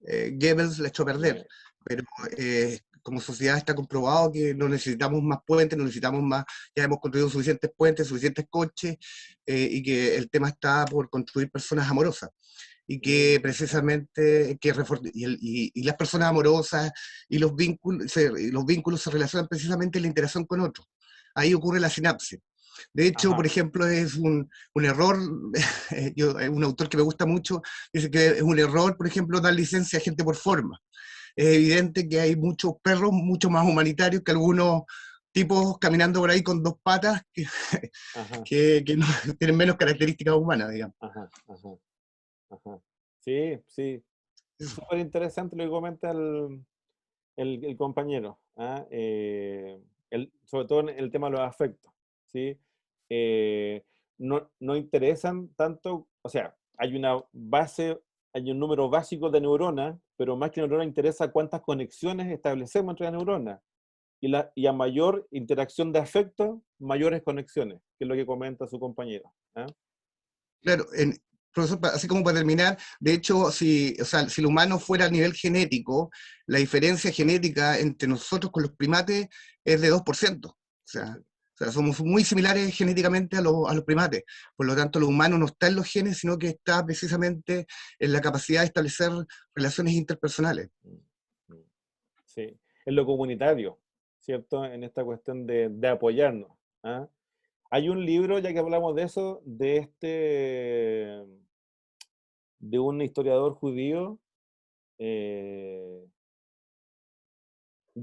Goebbels, la echó a perder. Pero como sociedad está comprobado que no necesitamos más puentes, no necesitamos más, ya hemos construido suficientes puentes, suficientes coches, y que el tema está por construir personas amorosas. Y que precisamente y las personas amorosas y los vínculos se relacionan precisamente en la interacción con otros. Ahí ocurre la sinapsis. De hecho, por ejemplo, es un error, un autor que me gusta mucho, dice que es un error, por ejemplo, dar licencia a gente por forma. Es evidente que hay muchos perros mucho más humanitarios que algunos tipos caminando por ahí con dos patas que no, tienen menos características humanas, digamos. Ajá. Sí, sí. Súper interesante lo que comenta el compañero. ¿Ah? Sobre todo en el tema de los afectos. ¿Sí? No interesan tanto, o sea, hay una base, hay un número básico de neuronas, pero más que neuronas interesa cuántas conexiones establecemos entre las neuronas. Y a mayor interacción de afecto, mayores conexiones, que es lo que comenta su compañero. ¿Ah? Claro, profesor, así como para terminar, de hecho, si el humano fuera a nivel genético, la diferencia genética entre nosotros con los primates es de 2%. O sea, somos muy similares genéticamente a los primates. Por lo tanto, lo humano no está en los genes, sino que está precisamente en la capacidad de establecer relaciones interpersonales. Sí, en lo comunitario, ¿cierto? En esta cuestión de apoyarnos. ¿Ah? Hay un libro, ya que hablamos de eso, de un historiador judío, de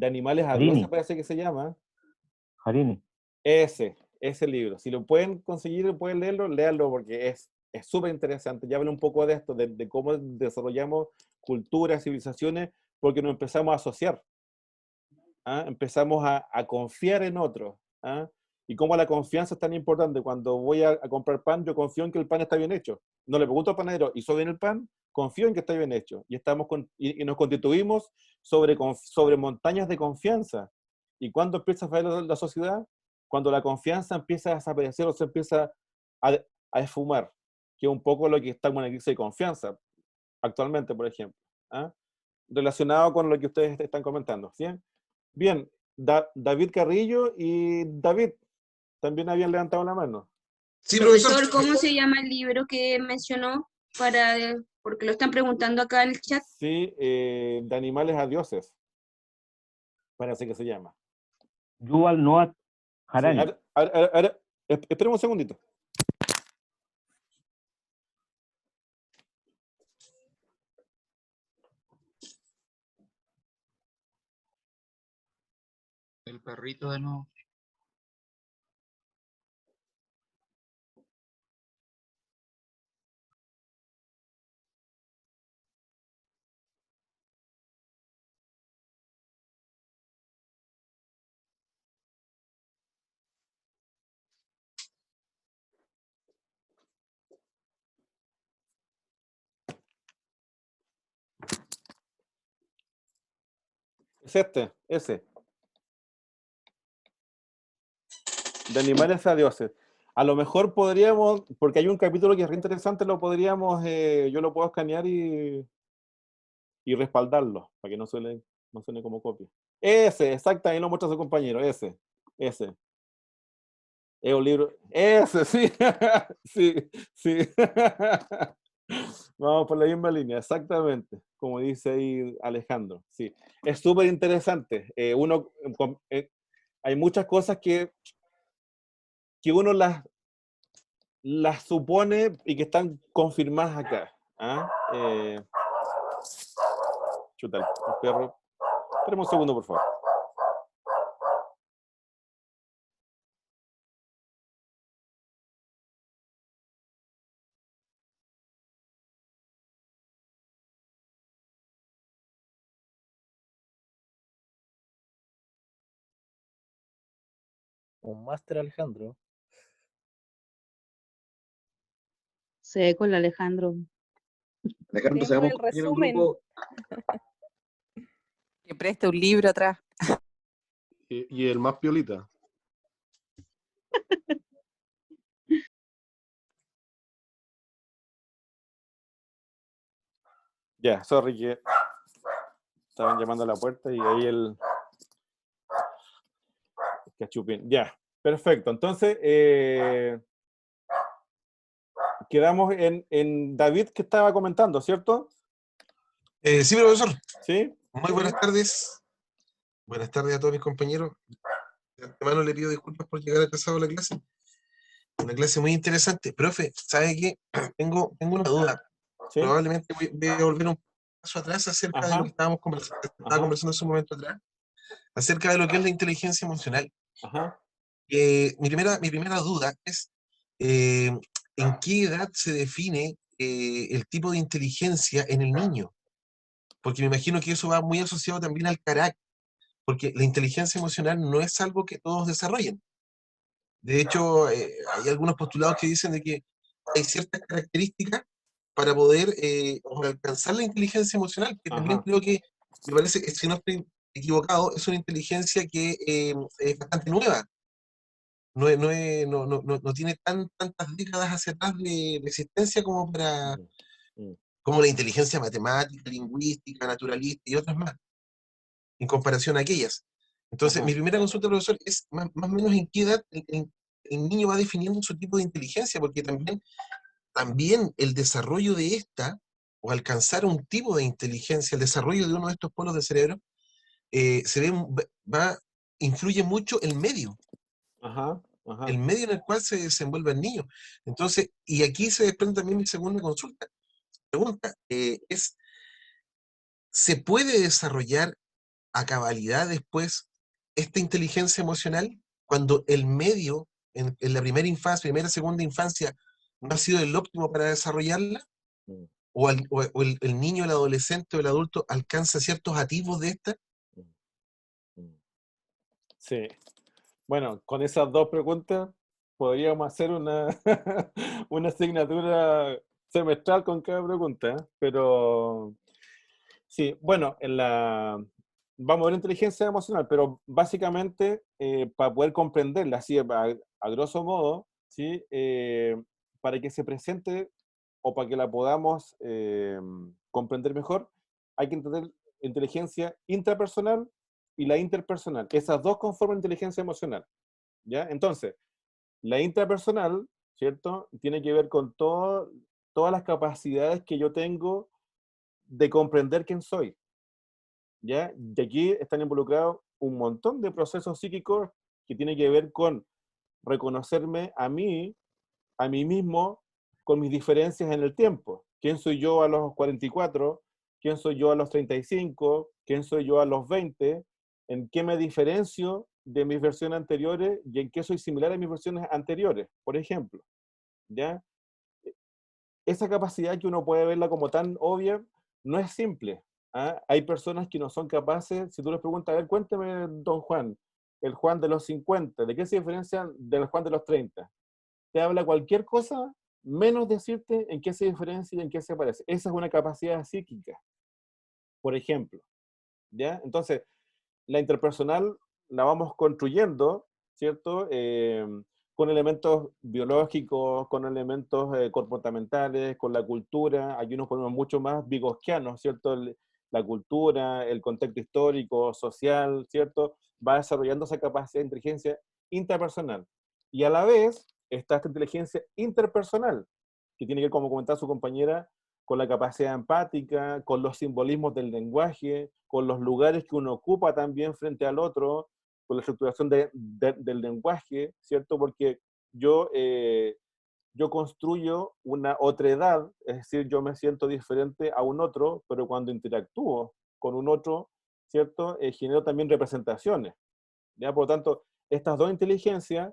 animales a dioses, Harini. parece que se llama. Harini. Ese libro. Si lo pueden conseguir, pueden leerlo, léanlo porque es súper interesante. Ya habla un poco de esto, de cómo desarrollamos culturas, civilizaciones, porque nos empezamos a asociar. ¿Ah? Empezamos a confiar en otros. ¿Ah? Y cómo la confianza es tan importante. Cuando voy a comprar pan, yo confío en que el pan está bien hecho. No le pregunto al panadero, ¿hizo bien el pan? Confío en que está bien hecho. Y nos constituimos sobre montañas de confianza. ¿Y cuándo empieza a fallar la sociedad? Cuando la confianza empieza a desaparecer o se empieza a esfumar, que es un poco lo que está en una crisis de confianza actualmente, por ejemplo. ¿Ah? Relacionado con lo que ustedes están comentando. ¿Sí? Bien, David Carrillo y David también habían levantado la mano. Sí, profesor, ¿cómo se llama el libro que mencionó? Porque lo están preguntando acá en el chat. Sí, de animales a dioses. Parece que se llama. Yuval Noah Harari. Sí, esperemos un segundito. El perrito de nuevo. Es ese. De animales a dioses. A lo mejor podríamos, porque hay un capítulo que es re interesante, lo podríamos, yo lo puedo escanear y respaldarlo, para que no suene como copia. Ese, exacto, ahí lo muestra su compañero, ese. Es un libro. Ese, sí. Sí, sí. Vamos por la misma línea, exactamente. Como dice ahí Alejandro. Sí. Es súper interesante. Hay muchas cosas que uno las supone y que están confirmadas acá. ¿Ah? Chuta, el perro. Espérame un segundo, por favor. Un máster Alejandro. Sé con el Alejandro. Alejandro, Tengo seamos el compañeros del resumen. grupo. Que preste un libro atrás. Y el más piolita. Ya, sorry que estaban llamando a la puerta y ahí el cachupín. Ya, perfecto. Entonces, quedamos en David que estaba comentando, ¿cierto? Sí, profesor. Sí. Muy buenas tardes. Buenas tardes a todos mis compañeros. De antemano le pido disculpas por llegar atrasado a la clase. Una clase muy interesante. Profe, ¿sabe qué? Tengo una duda. ¿Sí? Probablemente voy a volver un paso atrás acerca de lo que estábamos conversando, conversando hace un momento atrás, acerca de lo que es la inteligencia emocional. Ajá. Mi primera duda es, ¿en qué edad se define el tipo de inteligencia en el niño? Porque me imagino que eso va muy asociado también al carácter, porque la inteligencia emocional no es algo que todos desarrollen. De hecho, hay algunos postulados que dicen de que hay ciertas características para poder alcanzar la inteligencia emocional, que también Ajá. creo que, me parece que si no estoy equivocado, es una inteligencia que es bastante nueva. No tiene tantas décadas hacia atrás de existencia como como la inteligencia matemática, lingüística, naturalista y otras más, en comparación a aquellas. Entonces, Ajá. mi primera consulta, profesor, es más o menos en qué edad el niño va definiendo su tipo de inteligencia, porque también el desarrollo de esta, o alcanzar un tipo de inteligencia, el desarrollo de uno de estos polos del cerebro, se ve, influye mucho el medio. Ajá. Ajá. El medio en el cual se desenvuelve el niño. Entonces, y aquí se desprende también mi segunda consulta. Pregunta es, ¿se puede desarrollar a cabalidad después esta inteligencia emocional cuando el medio en la primera infancia, primera, segunda infancia, no ha sido el óptimo para desarrollarla? ¿O el niño, el adolescente o el adulto alcanza ciertos atisbos de esta? Sí. Bueno, con esas dos preguntas podríamos hacer una, una asignatura semestral con cada pregunta, ¿eh? Pero sí, bueno, vamos a ver inteligencia emocional, pero básicamente para poder comprenderla así a grosso modo, ¿sí? Para que se presente o para que la podamos comprender mejor, hay que entender inteligencia intrapersonal y la interpersonal. Esas dos conforman inteligencia emocional, ¿ya? Entonces, la intrapersonal, ¿cierto? Tiene que ver con todas las capacidades que yo tengo de comprender quién soy, ¿ya? Y aquí están involucrados un montón de procesos psíquicos que tienen que ver con reconocerme a mí mismo, con mis diferencias en el tiempo. ¿Quién soy yo a los 44? ¿Quién soy yo a los 35? ¿Quién soy yo a los 20? ¿En qué me diferencio de mis versiones anteriores y en qué soy similar a mis versiones anteriores, por ejemplo? ¿Ya? Esa capacidad que uno puede verla como tan obvia, no es simple. ¿Ah? Hay personas que no son capaces, si tú les preguntas, a ver, cuénteme, don Juan, el Juan de los 50, ¿de qué se diferencia del Juan de los 30? Te habla cualquier cosa, menos decirte en qué se diferencia y en qué se parece. Esa es una capacidad psíquica, por ejemplo. ¿Ya? Entonces, la interpersonal la vamos construyendo, ¿cierto? Con elementos biológicos, con elementos comportamentales, con la cultura. Aquí nos ponemos mucho más vygotsquianos, ¿cierto? La cultura, el contexto histórico, social, ¿cierto? Va desarrollando esa capacidad de inteligencia intrapersonal. Y a la vez está esta inteligencia interpersonal, que tiene que ver, como comentaba su compañera, con la capacidad empática, con los simbolismos del lenguaje, con los lugares que uno ocupa también frente al otro, con la estructuración del lenguaje, ¿cierto? Porque yo construyo una otredad, es decir, yo me siento diferente a un otro, pero cuando interactúo con un otro, ¿cierto? Genero también representaciones, ¿ya? Por lo tanto, estas dos inteligencias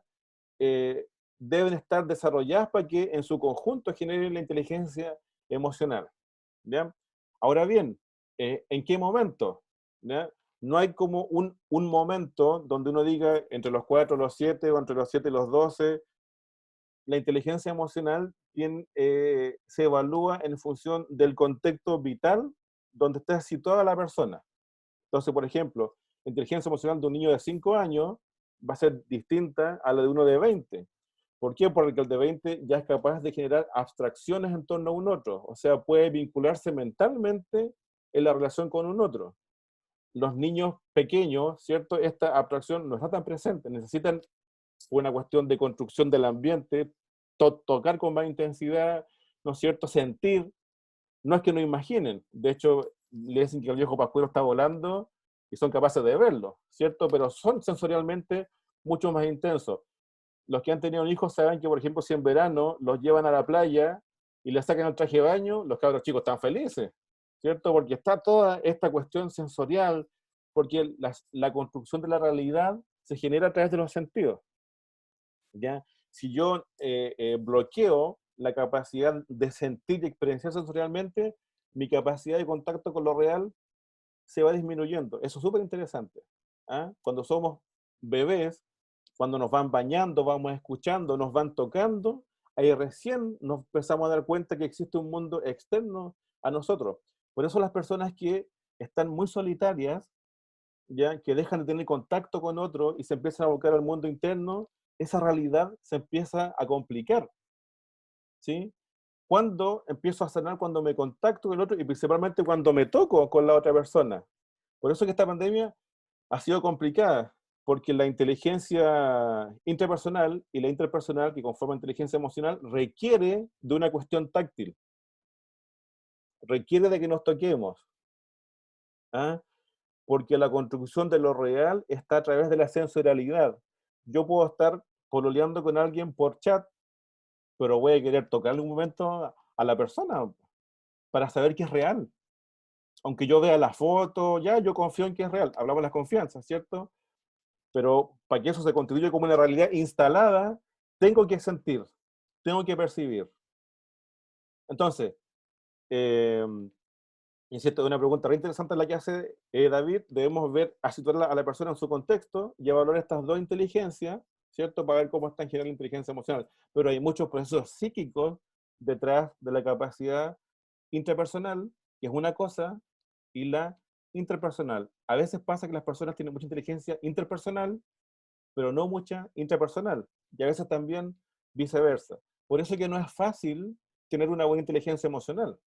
deben estar desarrolladas para que en su conjunto generen la inteligencia emocional, ¿ya? Ahora bien, ¿en qué momento? ¿Ya? No hay como un momento donde uno diga entre los 4 los 7 o entre los 7 y los 12. La inteligencia emocional se evalúa en función del contexto vital donde está situada la persona. Entonces, por ejemplo, la inteligencia emocional de un niño de 5 años va a ser distinta a la de uno de 20. ¿Por qué? Porque el de 20 ya es capaz de generar abstracciones en torno a un otro, o sea, puede vincularse mentalmente en la relación con un otro. Los niños pequeños, ¿cierto? Esta abstracción no está tan presente, necesitan una cuestión de construcción del ambiente, tocar con más intensidad, ¿no es cierto? Sentir, no es que no imaginen, de hecho, le dicen que el viejo pascuero está volando y son capaces de verlo, ¿cierto? Pero son sensorialmente mucho más intensos. Los que han tenido hijos saben que, por ejemplo, si en verano los llevan a la playa y les sacan el traje de baño, los cabros chicos están felices, ¿cierto? Porque está toda esta cuestión sensorial, porque la construcción de la realidad se genera a través de los sentidos, ¿ya? Si yo bloqueo la capacidad de sentir y experienciar sensorialmente, mi capacidad de contacto con lo real se va disminuyendo. Eso es súper interesante. ¿Ah? Cuando somos bebés, cuando nos van bañando, vamos escuchando, nos van tocando, ahí recién nos empezamos a dar cuenta que existe un mundo externo a nosotros. Por eso las personas que están muy solitarias, ya que dejan de tener contacto con otro y se empiezan a volcar al mundo interno, esa realidad se empieza a complicar, ¿sí? Cuando empiezo a sanar, cuando me contacto con el otro y principalmente cuando me toco con la otra persona. Por eso que esta pandemia ha sido complicada, porque la inteligencia interpersonal y la interpersonal, que conforma inteligencia emocional, requiere de una cuestión táctil. Requiere de que nos toquemos. ¿Ah? Porque la construcción de lo real está a través de la sensorialidad. Yo puedo estar pololeando con alguien por chat, pero voy a querer tocarle un momento a la persona para saber que es real. Aunque yo vea la foto, ya yo confío en que es real. Hablamos de las confianzas, ¿cierto? Pero para que eso se constituya como una realidad instalada, tengo que sentir, tengo que percibir. Entonces, insisto, es una pregunta re interesante la que hace David. Debemos ver, a situar a la persona en su contexto y evaluar estas dos inteligencias, ¿cierto? Para ver cómo está en general la inteligencia emocional. Pero hay muchos procesos psíquicos detrás de la capacidad interpersonal, que es una cosa, y la interpersonal. A veces pasa que las personas tienen mucha inteligencia interpersonal, pero no mucha interpersonal. Y a veces también viceversa. Por eso que no es fácil tener una buena inteligencia emocional.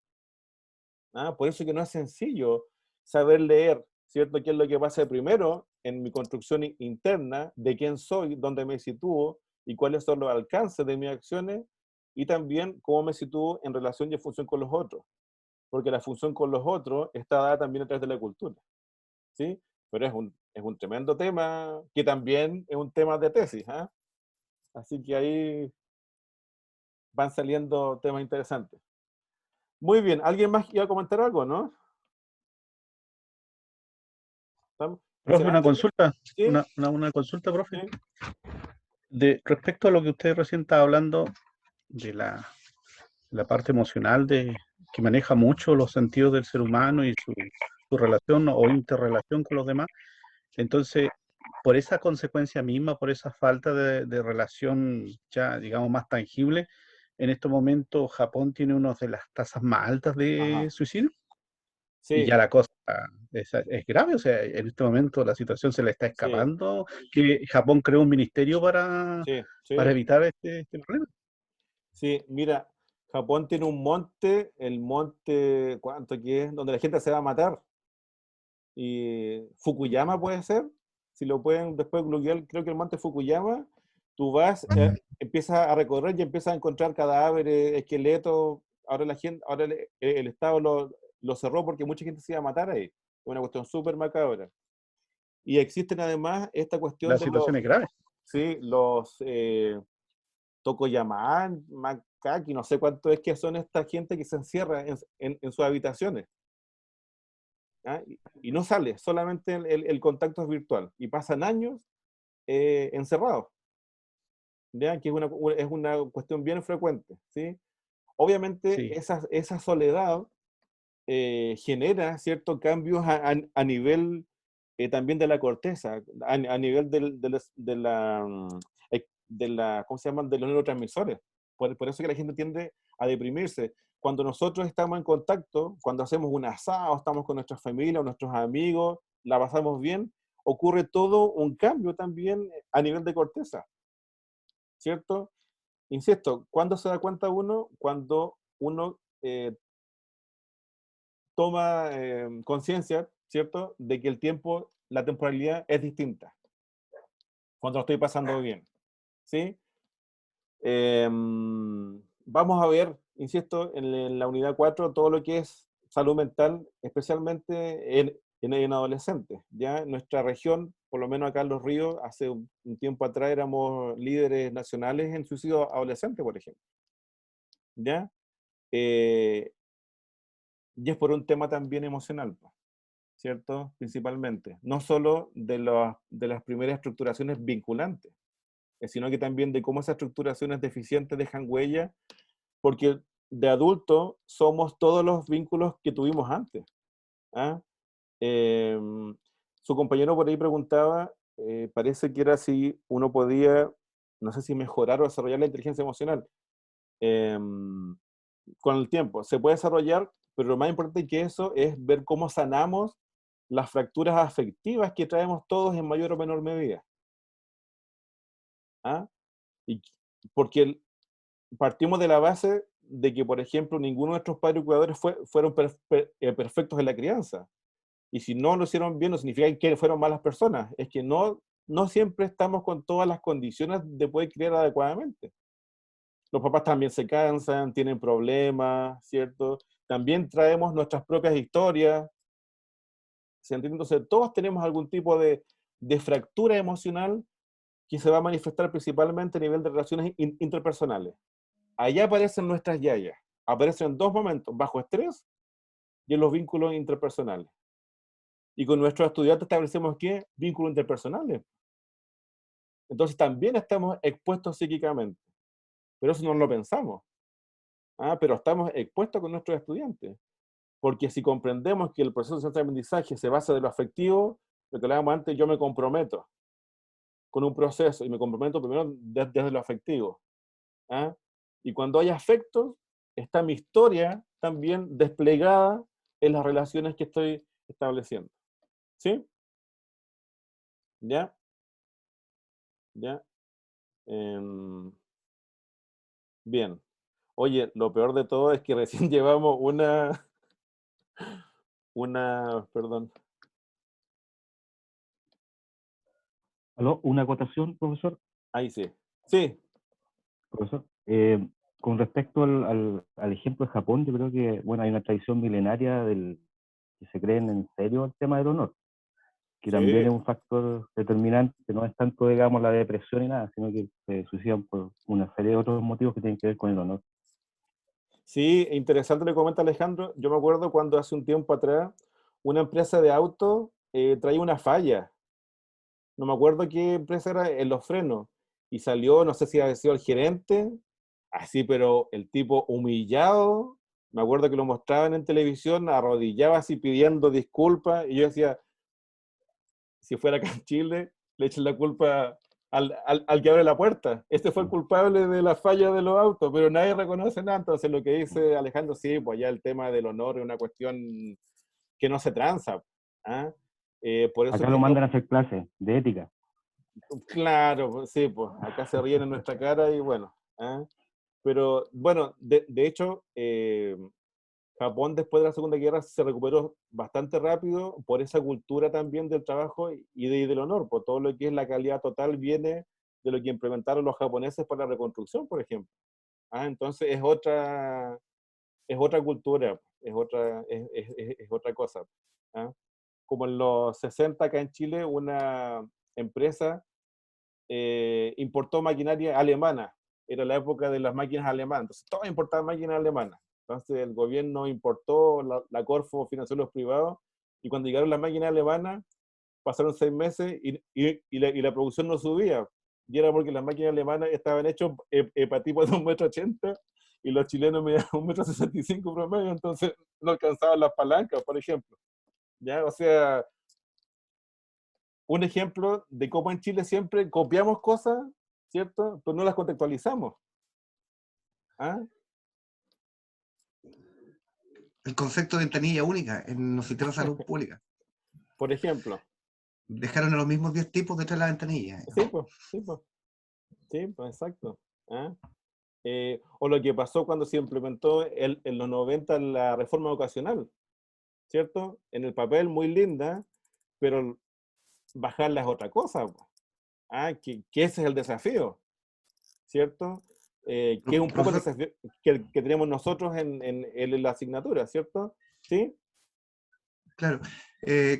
¿Ah? Por eso que no es sencillo saber leer, ¿cierto? ¿Qué es lo que pasa primero en mi construcción interna, de quién soy, dónde me sitúo y cuáles son los alcances de mis acciones, y también cómo me sitúo en relación y en función con los otros? Porque la función con los otros está dada también a través de la cultura, ¿sí? Pero es un tremendo tema, que también es un tema de tesis, ¿ah? Así que ahí van saliendo temas interesantes. Muy bien, ¿alguien más iba a comentar algo, no? Profe, una consulta, ¿Sí? una consulta, profe. ¿Sí? Respecto a lo que usted recién estaba hablando de la parte emocional que maneja mucho los sentidos del ser humano y su relación o interrelación con los demás, entonces, por esa consecuencia misma, por esa falta de relación ya, digamos, más tangible, en estos momentos Japón tiene una de las tasas más altas de suicidio. Sí. Y ya la cosa es grave, o sea, en este momento la situación se le está escapando, que Japón creó un ministerio para evitar este problema. Sí, mira, Japón tiene un monte, el monte, ¿cuánto que es? Donde la gente se va a matar. Y Fukuyama puede ser, si lo pueden después googlear, creo que el monte Fukuyama tú vas, empiezas a recorrer y empiezas a encontrar cadáveres, esqueletos. Ahora la gente, ahora el Estado lo cerró porque mucha gente se iba a matar ahí. Es una cuestión súper macabra. Y existen además esta cuestión La de situación es grave. sí, los Tokoyaman, Makaki, no sé cuánto es que son esta gente que se encierra en sus habitaciones. ¿Ah? Y no sale, solamente el contacto es virtual. Y pasan años encerrados. ¿Ya? Que es una cuestión bien frecuente. ¿Sí? Obviamente Sí. esa soledad genera ciertos cambios a nivel también de la corteza, a nivel de la, ¿cómo se llaman? De los neurotransmisores. Por eso que la gente tiende a deprimirse. Cuando nosotros estamos en contacto, cuando hacemos un asado, estamos con nuestra familia o nuestros amigos, la pasamos bien, ocurre todo un cambio también a nivel de corteza, ¿cierto? Insisto, ¿cuándo se da cuenta uno? Cuando uno toma conciencia, ¿cierto?, de que el tiempo, la temporalidad es distinta. Cuando lo estoy pasando bien, ¿sí? Vamos a ver, insisto, en la unidad 4, todo lo que es salud mental, especialmente en adolescentes. Ya en nuestra región, por lo menos acá en Los Ríos, hace un tiempo atrás éramos líderes nacionales en suicidio adolescente, por ejemplo. ¿Ya? Y es por un tema también emocional, ¿cierto? Principalmente. No solo de las primeras estructuraciones vinculantes, sino que también de cómo esas estructuraciones deficientes dejan huella, porque de adulto somos todos los vínculos que tuvimos antes. ¿Ah? Su compañero por ahí preguntaba, parece que era si uno podía, no sé si mejorar o desarrollar la inteligencia emocional. Con el tiempo, se puede desarrollar, pero lo más importante que eso es ver cómo sanamos las fracturas afectivas que traemos todos en mayor o menor medida. ¿Ah? Porque partimos de la base de que, por ejemplo, ninguno de nuestros padres cuidadores fueron perfectos en la crianza. Y si no lo hicieron bien, no significa que fueron malas personas. Es que no siempre estamos con todas las condiciones de poder criar adecuadamente. Los papás también se cansan, tienen problemas, ¿cierto? También traemos nuestras propias historias. ¿Se entiende? Entonces, todos tenemos algún tipo de fractura emocional que se va a manifestar principalmente a nivel de relaciones interpersonales. Allá aparecen nuestras yayas. Aparecen en dos momentos, bajo estrés y en los vínculos interpersonales. Y con nuestros estudiantes establecemos ¿qué? Vínculos interpersonales. Entonces también estamos expuestos psíquicamente. Pero eso no lo pensamos. Pero estamos expuestos con nuestros estudiantes. Porque si comprendemos que el proceso de aprendizaje se basa en lo afectivo, lo que hablábamos antes, yo me comprometo con un proceso y me comprometo primero desde lo afectivo. Y cuando hay afectos, está mi historia también desplegada en las relaciones que estoy estableciendo. ¿Sí? ¿Ya? ¿Ya? Bien. Oye, lo peor de todo es que recién llevamos perdón. ¿Aló? ¿Una acotación, profesor? Ahí sí. Sí. Profesor, con respecto al ejemplo de Japón, yo creo que, bueno, hay una tradición milenaria que se creen en serio el tema del honor, que Sí. también es un factor determinante, no es tanto, digamos, la depresión y nada, sino que se suicidan por una serie de otros motivos que tienen que ver con el honor. Sí, interesante lo que comenta Alejandro. Yo me acuerdo cuando hace un tiempo atrás una empresa de autos traía una falla. No me acuerdo qué empresa era en los frenos. Y salió, no sé si había sido el gerente, así, pero el tipo humillado. Me acuerdo que lo mostraban en televisión, arrodillaba así pidiendo disculpas. Y yo decía, si fuera acá en Chile, le echen la culpa al que abre la puerta. Este fue el culpable de la falla de los autos, pero nadie reconoce nada. Entonces lo que dice Alejandro, sí, pues ya el tema del honor es una cuestión que no se tranza. Por eso Acá que lo mandan a hacer clases de ética. Claro, pues, sí, pues acá se ríen en nuestra cara y bueno. Pero bueno, de hecho, Japón después de la Segunda Guerra se recuperó bastante rápido por esa cultura también del trabajo y del honor, por todo lo que es la calidad total viene de lo que implementaron los japoneses para la reconstrucción, por ejemplo. Entonces es otra cultura, es otra cosa. Como en los 60 acá en Chile, una empresa importó maquinaria alemana. Era la época de las máquinas alemanas. Entonces todos importaban máquinas alemanas. Entonces el gobierno importó, la Corfo financió los privados, y cuando llegaron las máquinas alemanas, pasaron 6 meses y la producción no subía. Y era porque las máquinas alemanas estaban hechas para tipos de 1,80 m, y los chilenos medían 1,65 m promedio, entonces no alcanzaban las palancas, por ejemplo. ¿Ya? O sea, un ejemplo de cómo en Chile siempre copiamos cosas, ¿cierto? Pero no las contextualizamos. El concepto de ventanilla única en los sistemas de salud pública. Por ejemplo. Dejaron a los mismos 10 tipos detrás de la ventanilla. Sí, pues. Sí, pues, exacto. O lo que pasó cuando se implementó en los 90 la reforma educacional, ¿cierto? En el papel muy linda, pero bajarla es otra cosa. Que ese es el desafío, ¿cierto? Que es un poco el desafío que tenemos nosotros en la asignatura, ¿cierto? ¿Sí? Claro.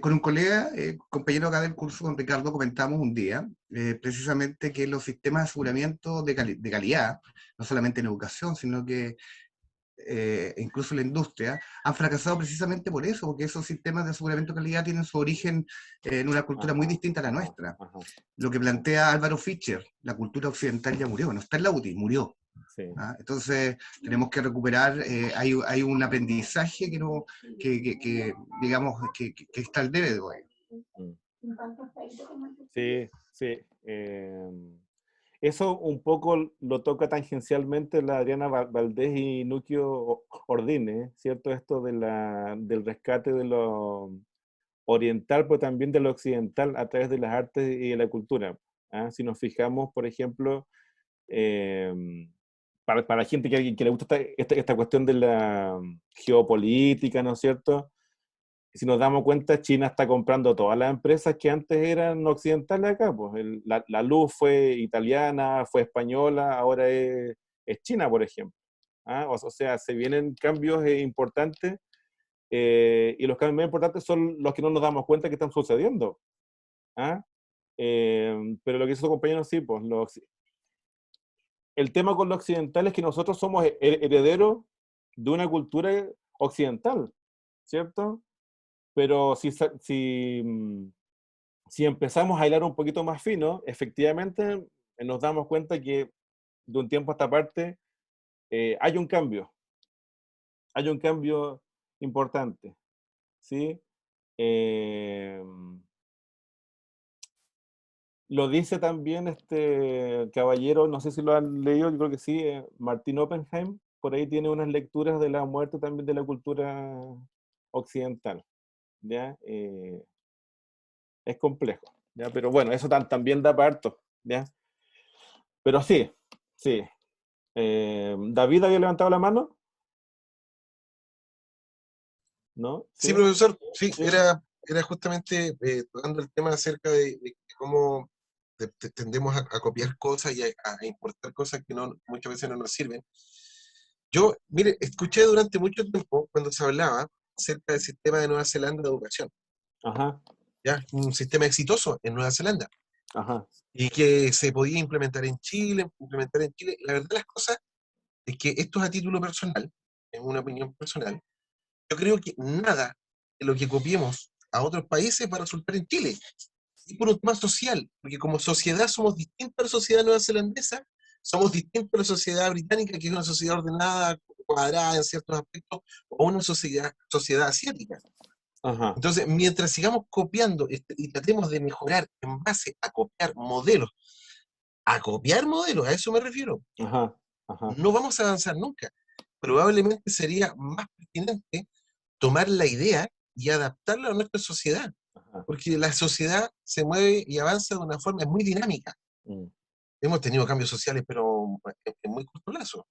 Con un colega, compañero acá del curso, con Ricardo, comentamos un día precisamente que los sistemas de aseguramiento de calidad, no solamente en educación, sino que incluso en la industria, han fracasado precisamente por eso, porque esos sistemas de aseguramiento de calidad tienen su origen en una cultura muy distinta a la nuestra. Lo que plantea Álvaro Fischer, la cultura occidental ya murió, no está en la UTI, murió. Sí. Entonces tenemos que recuperar, hay un aprendizaje digamos que está al debe de hoy. Sí, sí. Eso un poco lo toca tangencialmente la Adriana Valdés y Nuquio Ordine, ¿cierto? Esto del rescate de lo oriental, pero también de lo occidental a través de las artes y de la cultura. Si nos fijamos, por ejemplo, para la gente que le gusta esta cuestión de la geopolítica, ¿no es cierto? Si nos damos cuenta, China está comprando todas las empresas que antes eran occidentales acá. Pues la luz fue italiana, fue española, ahora es China, por ejemplo. O sea, se vienen cambios importantes, y los cambios más importantes son los que no nos damos cuenta que están sucediendo. Pero lo que hizo su compañero, sí, pues el tema con lo occidental es que nosotros somos herederos de una cultura occidental, ¿cierto? Pero si empezamos a hilar un poquito más fino, efectivamente nos damos cuenta que de un tiempo a esta parte hay un cambio importante, ¿sí? Lo dice también este caballero, no sé si lo han leído, yo creo que sí, Martín Oppenheim, por ahí tiene unas lecturas de la muerte también de la cultura occidental. ¿Ya? Es complejo, ¿ya? Pero bueno, eso también da parto, ¿ya? Pero sí. ¿David había levantado la mano? ¿No? Sí, profesor, sí. Era justamente tocando el tema acerca de cómo tendemos a copiar cosas y a importar cosas que muchas veces no nos sirven. Yo, mire, escuché durante mucho tiempo cuando se hablaba acerca del sistema de Nueva Zelanda de educación. ¿Ya? Un sistema exitoso en Nueva Zelanda. Y que se podía implementar en Chile. La verdad de las cosas es que esto es a título personal, es una opinión personal. Yo creo que nada de lo que copiemos a otros países va a resultar en Chile. Y por un tema social, porque como sociedad somos distintos a la sociedad neozelandesa, somos distintos a la sociedad británica, que es una sociedad ordenada, cuadrada en ciertos aspectos, o una sociedad asiática. Entonces, mientras sigamos copiando y tratemos de mejorar en base a copiar modelos, a eso me refiero, no vamos a avanzar nunca. Probablemente sería más pertinente tomar la idea y adaptarla a nuestra sociedad, porque la sociedad se mueve y avanza de una forma muy dinámica. Hemos tenido cambios sociales, pero en muy corto plazo.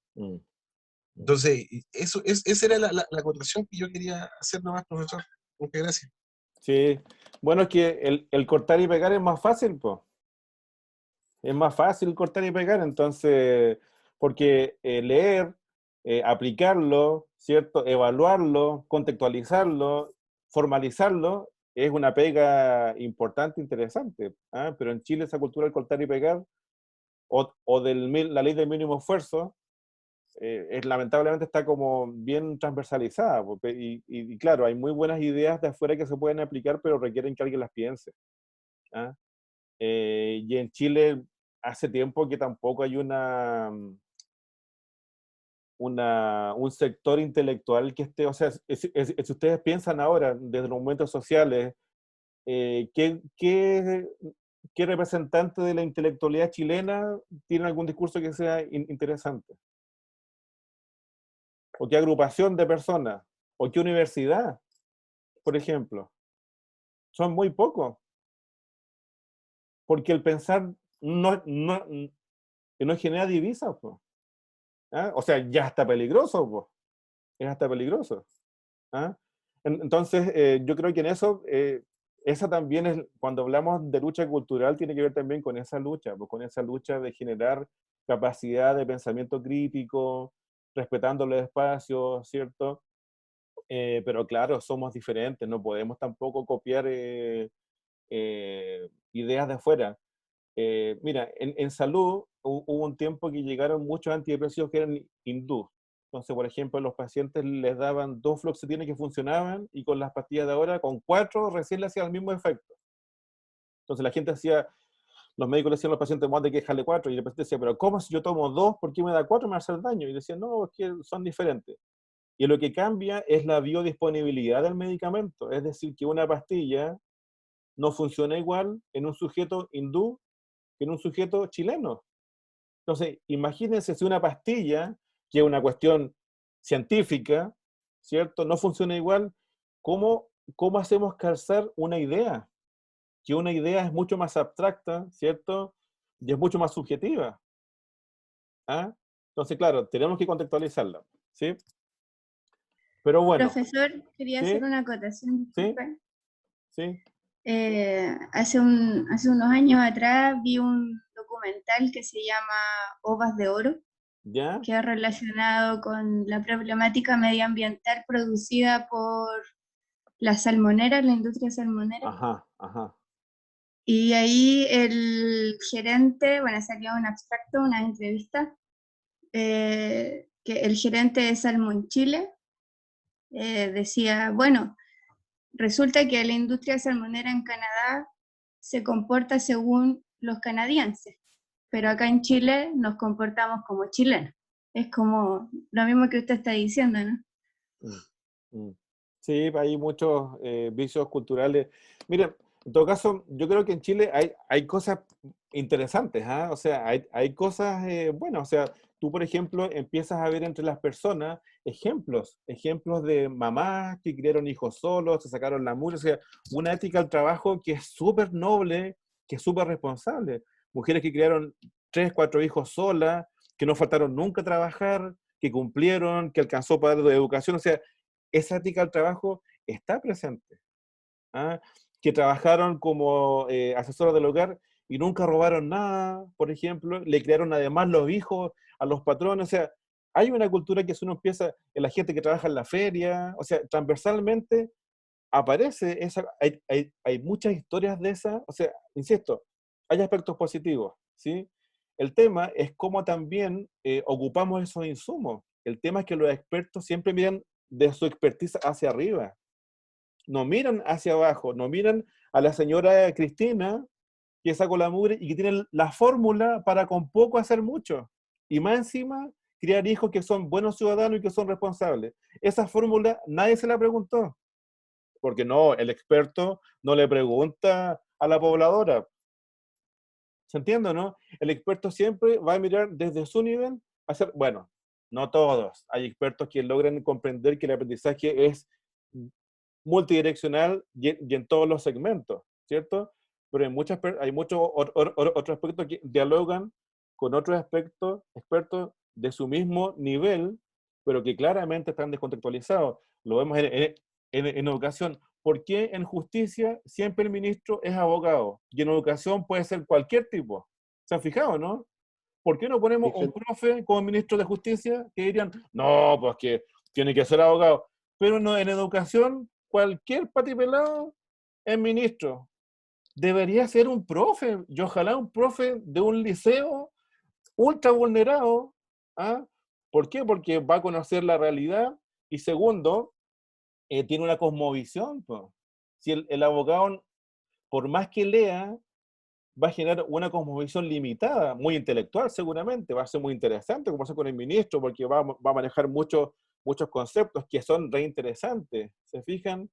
Entonces, esa era la acotación que yo quería hacer nomás, profesor. Muchas gracias. Sí, bueno, es que el cortar y pegar es más fácil, pues. Es más fácil cortar y pegar, entonces, porque leer, aplicarlo, ¿cierto? Evaluarlo, contextualizarlo, formalizarlo, es una pega importante, interesante. ¿Ah? Pero en Chile esa cultura del cortar y pegar, o la ley del mínimo esfuerzo, lamentablemente está como bien transversalizada. Y claro, hay muy buenas ideas de afuera que se pueden aplicar, pero requieren que alguien las piense. ¿Ah? Y en Chile hace tiempo que tampoco hay un sector intelectual que esté, o sea, si ustedes piensan ahora, desde los movimientos sociales, ¿qué representante de la intelectualidad chilena tiene algún discurso que sea interesante? ¿O qué agrupación de personas? ¿O qué universidad, por ejemplo? Son muy pocos. Porque el pensar no genera divisas, pues. ¿Ah? O sea, ya está peligroso, pues. Es hasta peligroso. ¿Ah? Entonces, yo creo que en eso, esa también es, cuando hablamos de lucha cultural, tiene que ver también con esa lucha, pues, con esa lucha de generar capacidad de pensamiento crítico, respetando los espacios, ¿cierto? Pero claro, somos diferentes, no podemos tampoco copiar ideas de afuera. Mira, en salud hubo un tiempo que llegaron muchos antidepresivos que eran hindús. Entonces, por ejemplo, a los pacientes les daban 2 fluoxetinas que funcionaban y con las pastillas de ahora, con 4, recién le hacían el mismo efecto. Entonces la gente los médicos le decían a los pacientes, más de que dejarle 4, y el paciente decía, pero ¿cómo si yo tomo 2? ¿Por qué me da 4? Me va a hacer daño. Y decían, no, es que son diferentes. Y lo que cambia es la biodisponibilidad del medicamento. Es decir, que una pastilla no funciona igual en un sujeto hindú que en un sujeto chileno. Entonces, imagínense si una pastilla, que es una cuestión científica, ¿cierto? No funciona igual, ¿cómo hacemos calzar una idea? Que una idea es mucho más abstracta, ¿cierto? Y es mucho más subjetiva. ¿Ah? Entonces, claro, tenemos que contextualizarla, ¿sí? Pero bueno. Profesor, quería hacer una acotación, ¿Sí? disculpe. Sí. Hace unos años atrás vi un documental que se llama Ovas de Oro, ¿Ya? que es relacionado con la problemática medioambiental producida por la salmonera, la industria salmonera. Ajá, ajá. Y ahí el gerente, bueno, salió un abstracto, una entrevista, que el gerente de Salmon Chile decía, bueno, resulta que la industria salmonera en Canadá se comporta según los canadienses, pero acá en Chile nos comportamos como chilenos. Es como lo mismo que usted está diciendo, ¿no? Sí, hay muchos vicios culturales. Mira, en todo caso, yo creo que en Chile hay cosas interesantes, ¿ah? O sea, hay cosas buenas. O sea, tú, por ejemplo, empiezas a ver entre las personas ejemplos de mamás que criaron hijos solos, se sacaron la mugre, o sea, una ética al trabajo que es súper noble, que es súper responsable. Mujeres que criaron 3, 4 hijos solas, que no faltaron nunca a trabajar, que cumplieron, que alcanzó para dar educación, o sea, esa ética al trabajo está presente. ¿Ah? Que trabajaron como asesoras del hogar y nunca robaron nada, por ejemplo, le crearon además los hijos a los patrones, o sea, hay una cultura que si uno empieza en la gente que trabaja en la feria, o sea, transversalmente aparece hay muchas historias de esas, o sea, insisto, hay aspectos positivos, ¿sí? El tema es cómo también ocupamos esos insumos. El tema es que los expertos siempre miran de su expertise hacia arriba, no miran hacia abajo, no miran a la señora Cristina que sacó la mugre y que tiene la fórmula para con poco hacer mucho. Y más encima, criar hijos que son buenos ciudadanos y que son responsables. Esa fórmula nadie se la preguntó. Porque no, el experto no le pregunta a la pobladora. ¿Se entiende, no? El experto siempre va a mirar desde su nivel a hacer, bueno, no todos. Hay expertos que logran comprender que el aprendizaje es multidireccional y en todos los segmentos, ¿cierto? Pero hay muchos otros aspectos que dialogan con otros expertos de su mismo nivel, pero que claramente están descontextualizados. Lo vemos en educación. ¿Por qué en justicia siempre el ministro es abogado? Y en educación puede ser cualquier tipo, ¿Se han fijado, no? ¿Por qué no ponemos un Dicen- profe como ministro de Justicia que dirían, no, pues que tiene que ser abogado? Pero no, en educación, cualquier patipelado es ministro. Debería ser un profe, y ojalá un profe de un liceo ultra vulnerado. ¿Ah? ¿Por qué? Porque va a conocer la realidad y segundo, tiene una cosmovisión. Po. Si el abogado, por más que lea, va a generar una cosmovisión limitada, muy intelectual seguramente, va a ser muy interesante conversar con el ministro porque va a manejar muchos conceptos que son re interesantes, ¿se fijan?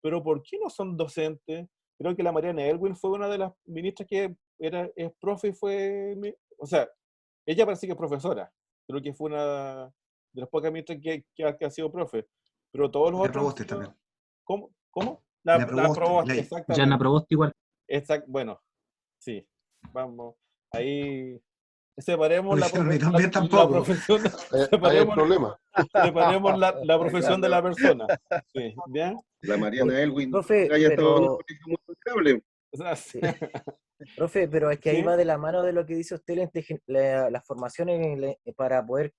Pero ¿por qué no son docentes? Creo que la Mariana Elwin fue una de las ministras que es profe y o sea, ella parece que es profesora, creo que fue una de las pocas ministras que ha sido profe, pero todos los La otros han Proboste sido... también. ¿Cómo? La La Proboste. Proboste, La- exactamente. Yana Proboste igual. Bueno, sí, vamos, ahí separemos Lo hicieron y también tampoco. profesión, Ahí hay el separemos, problema. separemos la profesión de la persona. Sí, ¿bien? La Mariana Elwin Profe, haya estado en un pero, colegio muy vulnerable. O sea, sí. Profe, pero es que ahí ¿Sí? va de la mano de lo que dice usted, la formación para poder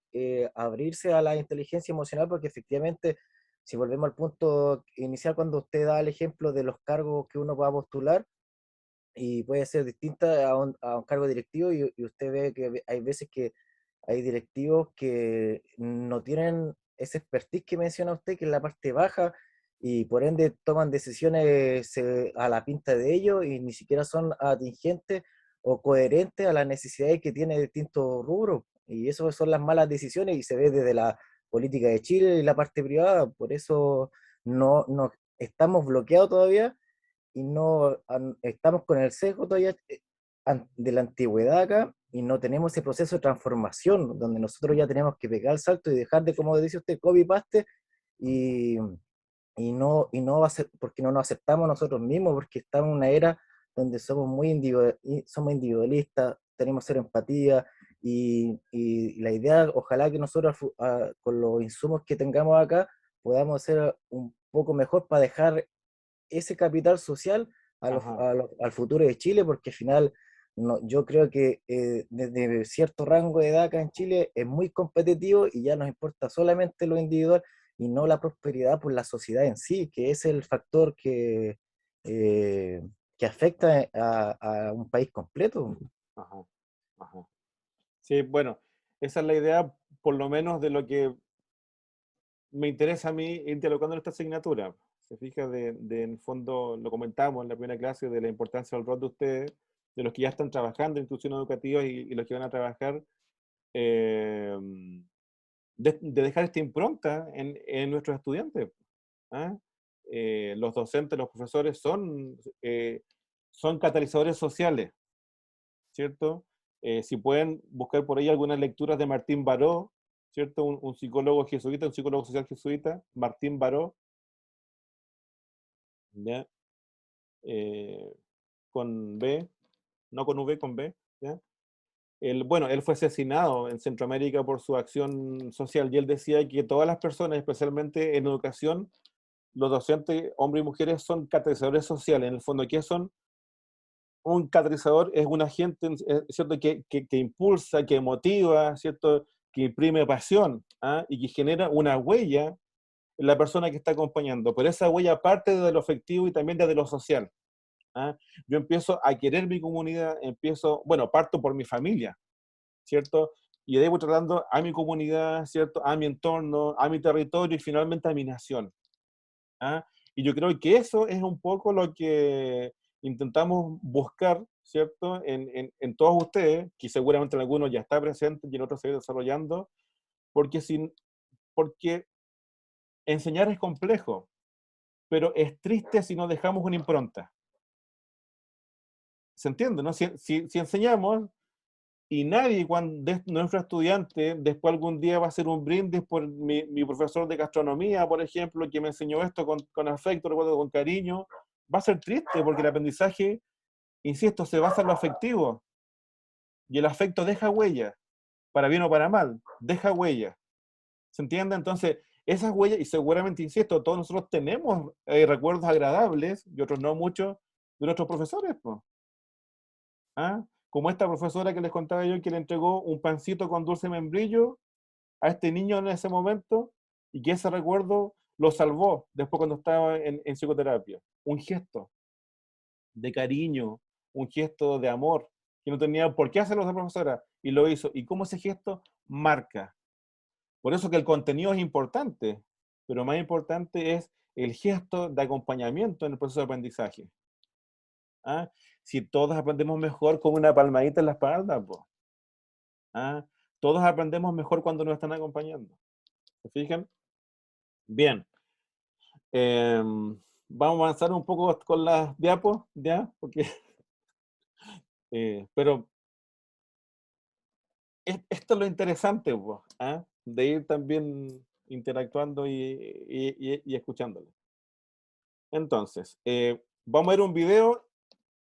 abrirse a la inteligencia emocional, porque efectivamente, si volvemos al punto inicial, cuando usted da el ejemplo de los cargos que uno va a postular, y puede ser distinta a un cargo directivo, y usted ve que hay veces que hay directivos que no tienen ese expertise que menciona usted, que es la parte baja, y por ende toman decisiones a la pinta de ellos y ni siquiera son atingentes o coherentes a las necesidades que tiene distintos rubros. Y eso son las malas decisiones y se ve desde la política de Chile y la parte privada. Por eso no estamos bloqueados todavía y estamos con el sesgo todavía de la antigüedad acá y no tenemos ese proceso de transformación donde nosotros ya tenemos que pegar el salto y dejar de, como dice usted, copy-paste y, y no va a ser porque no nos aceptamos nosotros mismos, porque estamos en una era donde somos somos individualistas, tenemos cero empatía y la idea, ojalá que nosotros con los insumos que tengamos acá podamos hacer un poco mejor para dejar ese capital social al futuro de Chile, porque al final yo creo que desde cierto rango de edad acá en Chile es muy competitivo y ya nos importa solamente lo individual y no la prosperidad por la sociedad en sí, que es el factor que afecta a un país completo. Ajá, ajá. Sí, bueno, esa es la idea, por lo menos de lo que me interesa a mí interlocando en esta asignatura. Se fija en el fondo, lo comentamos en la primera clase, de la importancia del rol de ustedes, de los que ya están trabajando en instituciones educativas y los que van a trabajar, de dejar esta impronta en nuestros estudiantes. ¿Ah? Los docentes, los profesores son catalizadores sociales, ¿cierto? Si pueden buscar por ahí algunas lecturas de Martín Baró, ¿cierto? Un psicólogo jesuita, un psicólogo social jesuita, Martín Baró, ¿ya? Con B, no con V, con B, ¿ya? Él fue asesinado en Centroamérica por su acción social y él decía que todas las personas, especialmente en educación, los docentes, hombres y mujeres, son catalizadores sociales. En el fondo, ¿qué son? Un catalizador es un agente, ¿cierto? Que impulsa, que motiva, ¿cierto? Que imprime pasión, ¿ah? Y que genera una huella en la persona que está acompañando. Pero esa huella parte de lo afectivo y también de lo social. ¿Ah? Yo empiezo a querer mi comunidad, parto por mi familia, ¿cierto? Y de ahí voy tratando a mi comunidad, ¿cierto? A mi entorno, a mi territorio y finalmente a mi nación. ¿Ah? Y yo creo que eso es un poco lo que intentamos buscar, ¿cierto? En todos ustedes, que seguramente en algunos ya está presente y en otros se va desarrollando, porque enseñar es complejo, pero es triste si no dejamos una impronta. ¿Se entiende? ¿No? Si enseñamos y nadie, nuestro estudiante, después algún día va a hacer un brindis por mi profesor de gastronomía, por ejemplo, que me enseñó esto con afecto, recuerdo, con cariño, va a ser triste porque el aprendizaje, insisto, se basa en lo afectivo. Y el afecto deja huella, para bien o para mal, deja huella. ¿Se entiende? Entonces, esas huellas, y seguramente, insisto, todos nosotros tenemos recuerdos agradables, y otros no muchos, de nuestros profesores, pues. ¿Ah? como esta profesora que les contaba yo, que le entregó un pancito con dulce membrillo a este niño en ese momento, y que ese recuerdo lo salvó después cuando estaba en psicoterapia. Un gesto de cariño, un gesto de amor, que no tenía por qué hacerlo esa profesora, y lo hizo. Y cómo ese gesto marca. Por eso que el contenido es importante, pero más importante es el gesto de acompañamiento en el proceso de aprendizaje. ¿Ah? Si todos aprendemos mejor con una palmadita en la espalda, pues. ¿Ah? Todos aprendemos mejor cuando nos están acompañando. ¿Se fijan? Bien. Vamos a avanzar un poco con las diapos, ¿ya? Porque, pero esto es lo interesante, pues, ¿ah? De ir también interactuando y escuchándolo. Entonces, vamos a ver un video.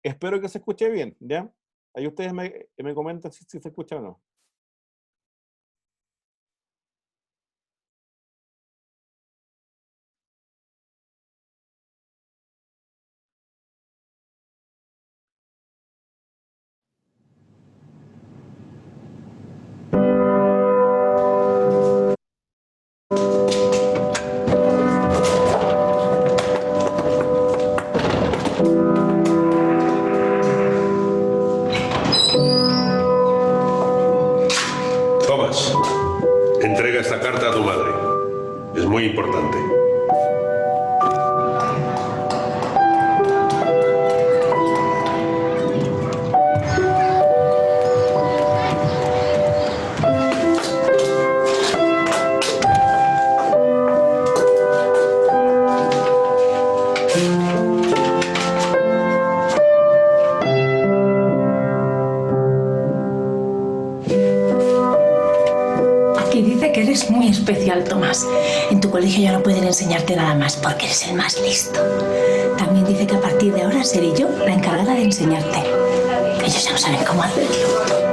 Espero que se escuche bien, ¿ya? Ahí ustedes me comentan si se escucha o no. Thomas, entrega esta carta a tu madre. Es muy importante. Aquí dice que eres muy especial, Tomás. En tu colegio ya no pueden enseñarte nada más porque eres el más listo. También dice que a partir de ahora seré yo la encargada de enseñarte. Ellos ya no saben cómo hacerlo.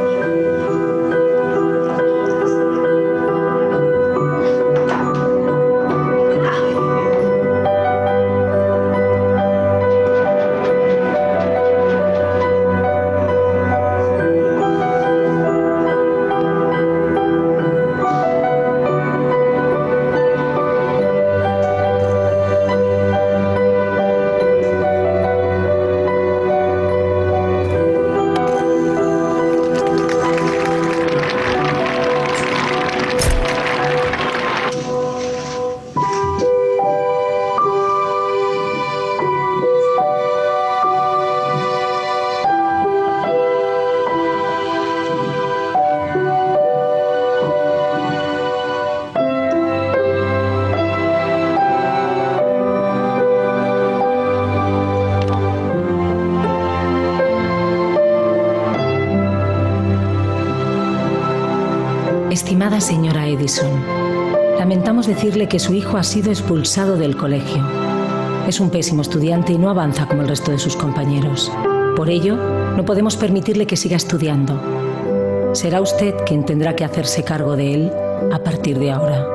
Estimada señora Edison, lamentamos decirle que su hijo ha sido expulsado del colegio. Es un pésimo estudiante y no avanza como el resto de sus compañeros. Por ello, no podemos permitirle que siga estudiando. Será usted quien tendrá que hacerse cargo de él a partir de ahora.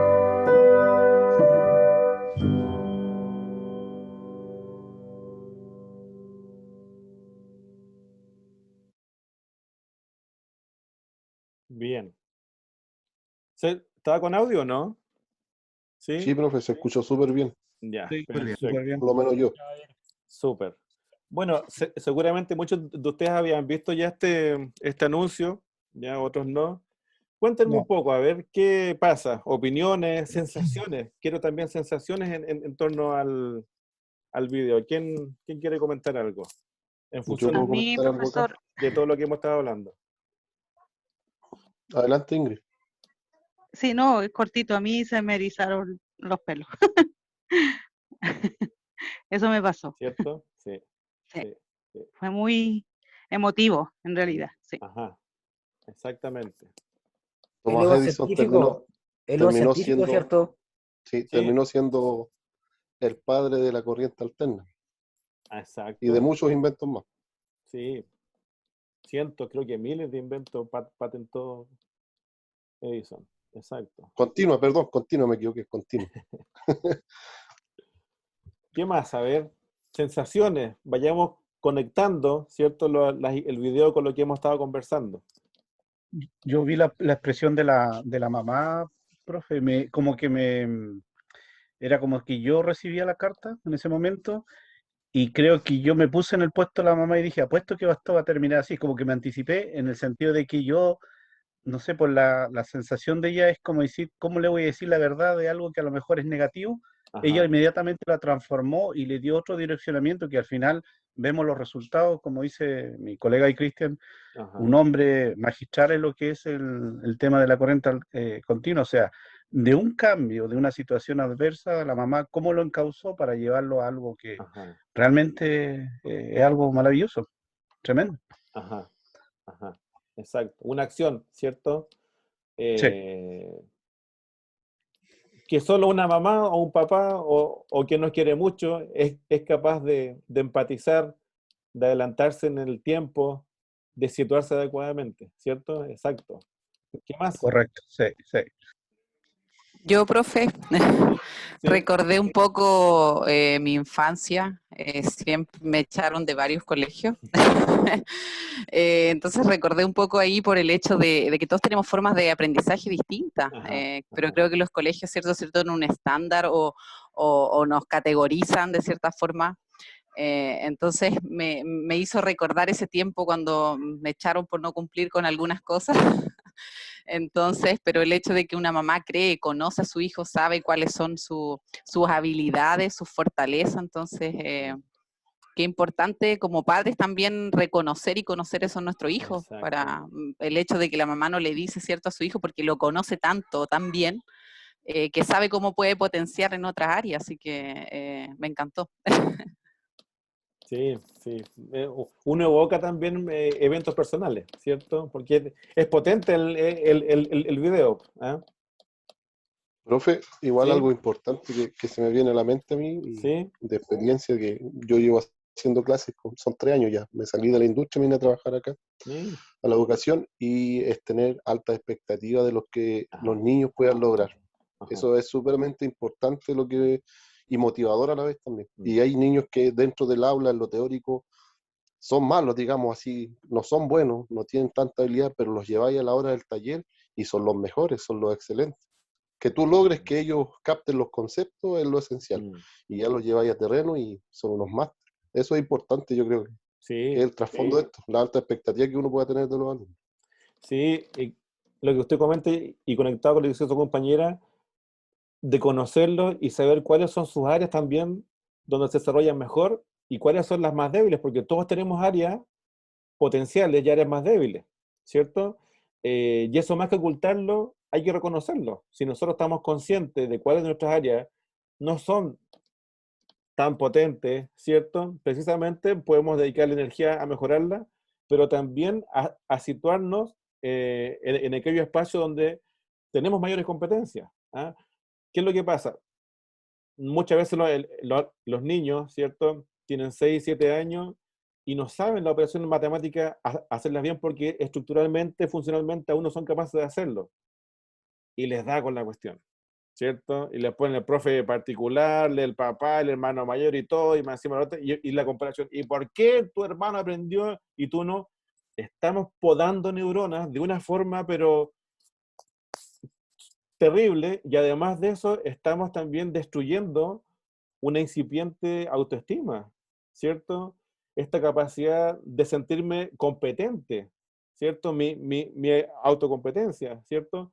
Bien. ¿Estaba con audio o no? ¿Sí? Sí, profe, se escuchó súper bien. Ya, Sí, perfecto. Por lo menos yo. Súper. Bueno, seguramente muchos de ustedes habían visto ya este anuncio, ya otros no. Cuéntenme No. un poco, a ver qué pasa, opiniones, sensaciones. Quiero también sensaciones en torno al video. ¿Quién quiere comentar algo? En función puedo comentar algo acá. de todo lo que hemos estado hablando. Adelante, Ingrid. Sí, no, es cortito. A mí se me erizaron los pelos. Eso me pasó. ¿Cierto? Sí. Sí. Sí. Fue muy emotivo, en realidad. Sí. Ajá, exactamente. El Thomas ego Edison científico, el ego terminó científico, siendo, ¿cierto? sí, terminó siendo el padre de la corriente alterna Exacto. y de muchos inventos más. Sí. Cientos, creo que miles de inventos patentó Edison. Exacto. Continua, me equivoqué, continua. ¿Qué más? A ver, sensaciones. Vayamos conectando, ¿cierto? El video con lo que hemos estado conversando. Yo vi la expresión de la mamá, profe, era como que yo recibía la carta en ese momento y creo que yo me puse en el puesto de la mamá y dije, apuesto que esto va a terminar así, como que me anticipé en el sentido de que yo, no sé, por la sensación de ella es como decir, ¿cómo le voy a decir la verdad de algo que a lo mejor es negativo? Ella Ajá, inmediatamente la transformó y le dio otro direccionamiento que al final vemos los resultados, como dice mi colega y Cristian, ajá, un hombre magistral en lo que es el tema de la corriente continua, o sea, de un cambio, de una situación adversa, la mamá, ¿cómo lo encauzó para llevarlo a algo que ajá, realmente es algo maravilloso, tremendo? ajá, ajá, exacto. Una acción, ¿cierto? Sí, Que solo una mamá o un papá o quien nos quiere mucho es capaz de empatizar, de adelantarse en el tiempo, de situarse adecuadamente, ¿cierto? Exacto. ¿Qué más? correcto, sí, sí. Yo, profe, Sí. recordé un poco mi infancia. Siempre me echaron de varios colegios. Entonces recordé un poco ahí por el hecho de que todos tenemos formas de aprendizaje distintas, pero creo que los colegios, cierto, en un estándar o nos categorizan de cierta forma. Entonces me hizo recordar ese tiempo cuando me echaron por no cumplir con algunas cosas. Entonces, pero el hecho de que una mamá cree, conoce a su hijo, sabe cuáles son sus habilidades, sus fortalezas, entonces, qué importante como padres también reconocer y conocer eso en nuestro hijo, para el hecho de que la mamá no le dice cierto a su hijo porque lo conoce tanto, tan bien, que sabe cómo puede potenciar en otras áreas, así que me encantó. Sí, sí. Uno evoca también eventos personales, ¿cierto? Porque es potente el video. ¿Ah? Profe, igual Sí, algo importante que se me viene a la mente a mí, y sí. de experiencia que yo llevo haciendo clases, son 3 años ya. Me salí de la industria, vine a trabajar acá, Sí. a la educación, y es tener altas expectativas de lo que los niños puedan lograr. Eso es súpermente importante y motivador a la vez también. Y hay niños que dentro del aula, en lo teórico, son malos, digamos así, no son buenos, no tienen tanta habilidad, pero los lleváis a la hora del taller y son los mejores, son los excelentes. Que tú logres que ellos capten los conceptos es lo esencial. Y ya los lleváis a terreno y son unos másteres. Eso es importante, yo creo que es el trasfondo de esto, la alta expectativa que uno pueda tener de los alumnos. Sí, lo que usted comenta y conectado con lo que dice su compañera, de conocerlos y saber cuáles son sus áreas también donde se desarrollan mejor y cuáles son las más débiles, porque todos tenemos áreas potenciales y áreas más débiles, ¿cierto? Y eso más que ocultarlo, hay que reconocerlo. Si nosotros estamos conscientes de cuáles de nuestras áreas no son tan potentes, ¿cierto? Precisamente podemos dedicar la energía a mejorarla, pero también a situarnos en aquellos espacios donde tenemos mayores competencias. ¿Ah? ¿Qué es lo que pasa? Muchas veces los niños, ¿cierto? Tienen 6, 7 años y no saben la operación matemática hacerlas bien porque estructuralmente, funcionalmente aún no son capaces de hacerlo. Y les da con la cuestión, ¿cierto? Y les ponen el profe particular, el papá, el hermano mayor y todo, y más encima y la comparación. ¿Y por qué tu hermano aprendió y tú no? Estamos podando neuronas de una forma, pero terrible, y además de eso, estamos también destruyendo una incipiente autoestima, ¿cierto? Esta capacidad de sentirme competente, ¿cierto? Mi autocompetencia, ¿cierto?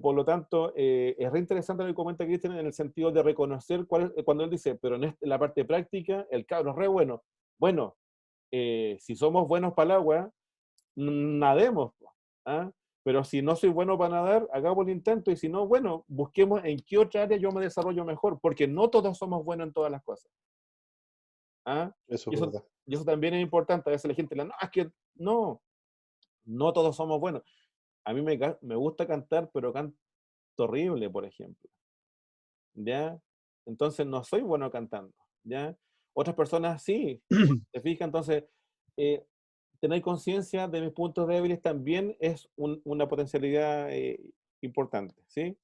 Por lo tanto, es re interesante lo que comenta Cristian en el sentido de reconocer cuando él dice, pero en la parte práctica, el cabro es re bueno. Bueno, si somos buenos para el agua, nademos, ¿ah? Pero si no soy bueno para nadar, hagamos el intento, y si no, bueno, busquemos en qué otra área yo me desarrollo mejor, porque no todos somos buenos en todas las cosas. ¿Ah? Eso Y es eso, verdad. y eso también es importante. A veces la gente no, es que no todos somos buenos. A mí me gusta cantar, pero canto horrible, por ejemplo. ¿Ya? Entonces no soy bueno cantando. ¿Ya? Otras personas sí. ¿Te fijas? Entonces, tener conciencia de mis puntos débiles también es una potencialidad importante, ¿sí?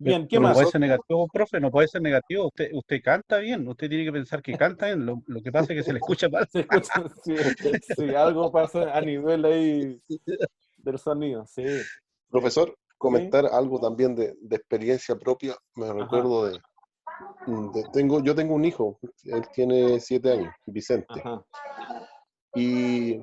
Bien, ¿qué Pero no más? puede ser negativo, profe, no puede ser negativo. Usted canta bien, usted tiene que pensar que canta bien. Lo que pasa es que se le escucha mal. Se escucha, sí, sí, algo pasa a nivel ahí del sonido, sí. Profesor, ¿Sí? comentar algo también de experiencia propia. Me Ajá, recuerdo yo tengo un hijo, él tiene 7 años, Vicente. ajá, Y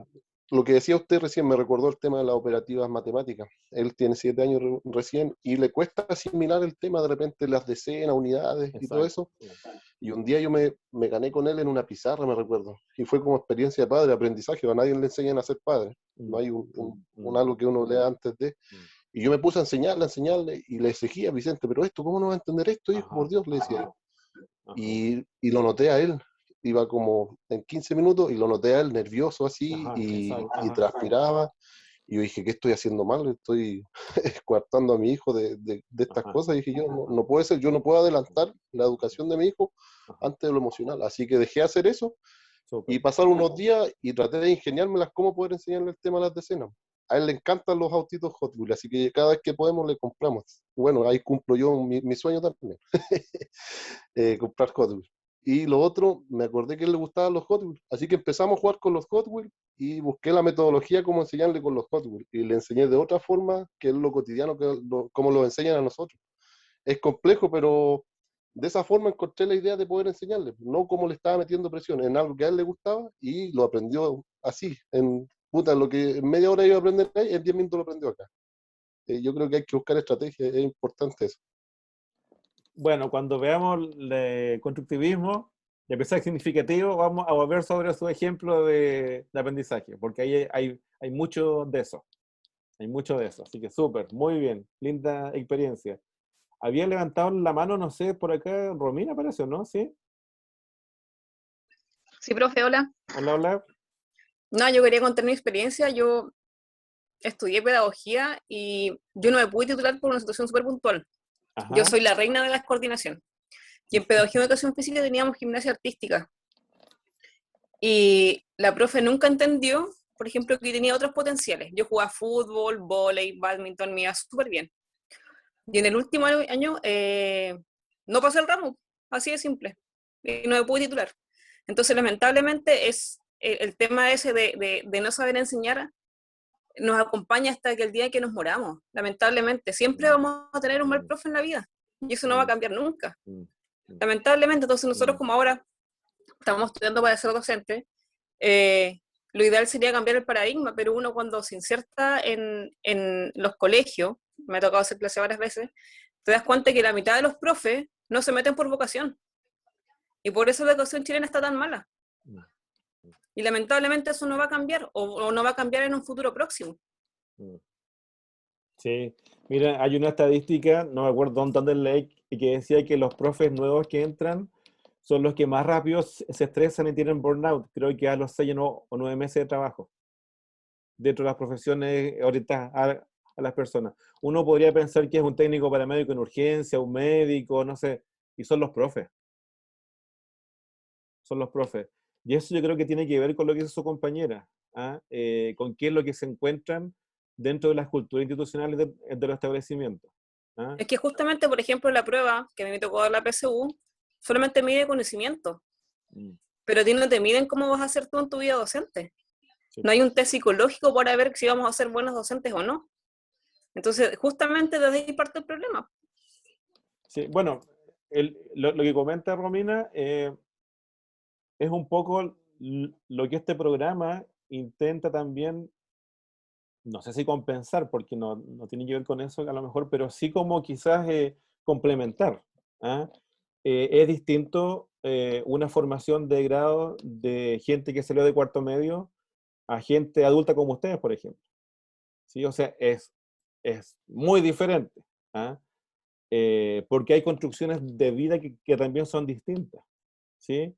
lo que decía usted recién me recordó el tema de las operativas matemáticas. Él tiene 7 años recién y le cuesta asimilar el tema de repente las decenas, unidades y todo exacto. eso. Y un día yo me gané con él en una pizarra, me recuerdo. Y fue como experiencia de padre, aprendizaje. A nadie le enseñan a ser padre. No hay un algo que uno lea antes de. Y yo me puse a enseñarle y le exigía a Vicente, pero esto, ¿cómo no va a entender esto, hijo? Por Dios, le decía yo. Y lo noté a él. Iba como en 15 minutos y lo noté a él nervioso así Ajá, y exacto. transpiraba. Y yo dije, ¿qué estoy haciendo mal? Estoy coartando a mi hijo de estas Ajá, cosas. Y dije, yo no puede ser, yo no puedo adelantar la educación de mi hijo antes de lo emocional. Así que dejé hacer eso súper. y pasaron unos días y traté de ingeniármelas cómo poder enseñarle el tema de las decenas. A él le encantan los autitos Hot Wheels, así que cada vez que podemos le compramos. Bueno, ahí cumplo yo mi sueño también, comprar Hot Wheels. Y lo otro, me acordé que a él le gustaban los Hot Wheels, así que empezamos a jugar con los Hot Wheels y busqué la metodología cómo enseñarle con los Hot Wheels. Y le enseñé de otra forma, que es lo cotidiano, como lo enseñan a nosotros. Es complejo, pero de esa forma encontré la idea de poder enseñarle, no como le estaba metiendo presión, en algo que a él le gustaba y lo aprendió así, lo que en media hora iba a aprender ahí, en 10 minutos lo aprendió acá. Yo creo que hay que buscar estrategias, es importante eso. Bueno, cuando veamos el constructivismo y aprendizaje significativo, vamos a volver sobre su ejemplo de aprendizaje, porque ahí hay mucho de eso. Hay mucho de eso. Así que súper, muy bien, linda experiencia. Había levantado la mano, no sé, por acá, Romina parece, ¿no? ¿Sí? Sí, profe, hola. Hola, hola. No, yo quería contar mi experiencia. Yo estudié pedagogía y yo no me pude titular por una situación súper puntual. Yo Ajá. soy la reina de la coordinación. Y en pedagogía de educación física teníamos gimnasia artística. Y la profe nunca entendió, por ejemplo, que tenía otros potenciales. Yo jugaba fútbol, vóley, bádminton, me iba súper bien. Y en el último año no pasé el ramo, así de simple. Y no me pude titular. Entonces, lamentablemente, es el tema ese de no saber enseñar nos acompaña hasta que el día en que nos moramos. Lamentablemente, siempre vamos a tener un mal profe en la vida. Y eso no va a cambiar nunca. Lamentablemente, entonces nosotros como ahora estamos estudiando para ser docentes, lo ideal sería cambiar el paradigma, pero uno cuando se inserta en los colegios, me ha tocado hacer clase varias veces, te das cuenta que la mitad de los profes no se meten por vocación. Y por eso la educación chilena está tan mala. Y lamentablemente eso no va a cambiar, o no va a cambiar en un futuro próximo. Sí, mira, hay una estadística, no me acuerdo dónde leí, que decía que los profes nuevos que entran son los que más rápido se estresan y tienen burnout, creo que a los 6 o 9 meses de trabajo, dentro de las profesiones orientadas a las personas. Uno podría pensar que es un técnico paramédico en urgencia, un médico, no sé, y son los profes. Son los profes. Y eso yo creo que tiene que ver con lo que dice su compañera, ¿ah? Con qué es lo que se encuentran dentro de las culturas institucionales de los establecimientos. ¿Ah? Es que justamente, por ejemplo, la prueba que me tocó dar la PSU, solamente mide conocimiento, pero a ti no te miden cómo vas a hacer tú en tu vida docente. No hay un test psicológico para ver si vamos a ser buenos docentes o no. Entonces, justamente desde ahí parte el problema. Sí, bueno, lo que comenta Romina es un poco lo que este programa intenta también, no sé si compensar, porque no tiene que ver con eso a lo mejor, pero sí como quizás complementar. ¿Ah? Es distinto una formación de grado de gente que salió de cuarto medio a gente adulta como ustedes, por ejemplo. ¿Sí? O sea, es muy diferente. ¿Ah? Porque hay construcciones de vida que también son distintas. ¿Sí?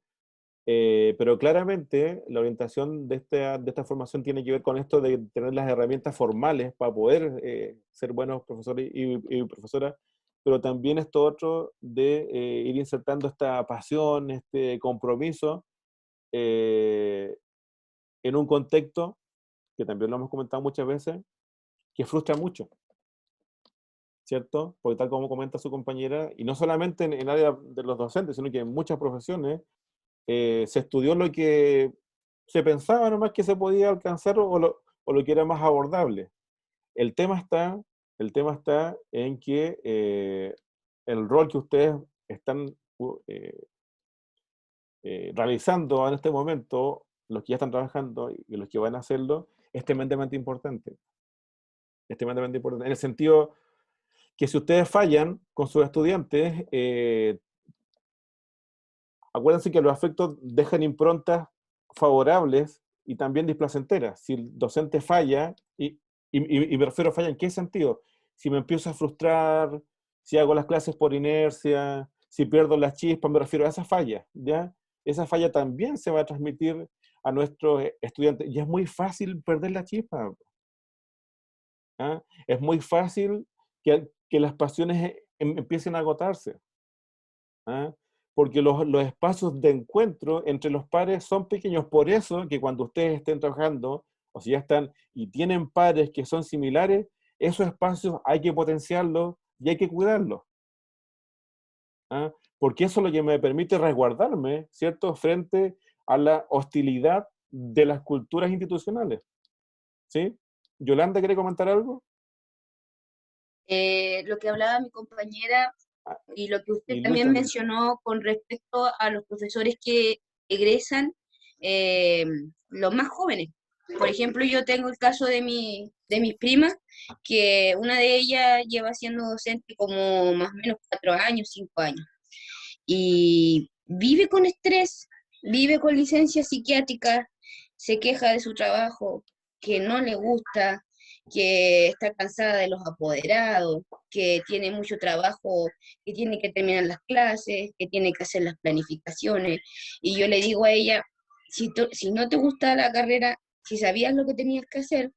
Pero claramente la orientación de esta formación tiene que ver con esto de tener las herramientas formales para poder ser buenos profesores y profesoras, pero también esto otro de ir insertando esta pasión, este compromiso en un contexto que también lo hemos comentado muchas veces, que frustra mucho. ¿cierto? Porque tal como comenta su compañera, y no solamente en el área de los docentes, sino que en muchas profesiones, se estudió lo que se pensaba nomás que se podía alcanzar o lo que era más abordable. El tema está en que el rol que ustedes están realizando en este momento, los que ya están trabajando y los que van a hacerlo, es tremendamente importante. Es tremendamente importante. En el sentido que si ustedes fallan con sus estudiantes, acuérdense que los afectos dejan improntas favorables y también displacenteras. Si el docente falla, y me refiero a falla, ¿en qué sentido? Si me empiezo a frustrar, si hago las clases por inercia, si pierdo las chispas, me refiero a esa falla, ¿ya? Esa falla también se va a transmitir a nuestros estudiantes. Y es muy fácil perder la chispa, ¿ah? Es muy fácil que las pasiones empiecen a agotarse, ¿ah? Porque los espacios de encuentro entre los pares son pequeños. Por eso que cuando ustedes estén trabajando, o si ya están y tienen pares que son similares, esos espacios hay que potenciarlos y hay que cuidarlos, ¿ah? Porque eso es lo que me permite resguardarme, ¿cierto?, frente a la hostilidad de las culturas institucionales. ¿Sí? ¿Yolanda quiere comentar algo? Lo que hablaba mi compañera y lo que usted también mencionó con respecto a los profesores que egresan, los más jóvenes. Por ejemplo, yo tengo el caso de mis primas, que una de ellas lleva siendo docente como más o menos 4 años, 5 años, y vive con estrés, vive con licencia psiquiátrica, se queja de su trabajo, que no le gusta, que está cansada de los apoderados, que tiene mucho trabajo, que tiene que terminar las clases, que tiene que hacer las planificaciones. Y yo le digo a ella, si no te gusta la carrera, si sabías lo que tenías que hacer,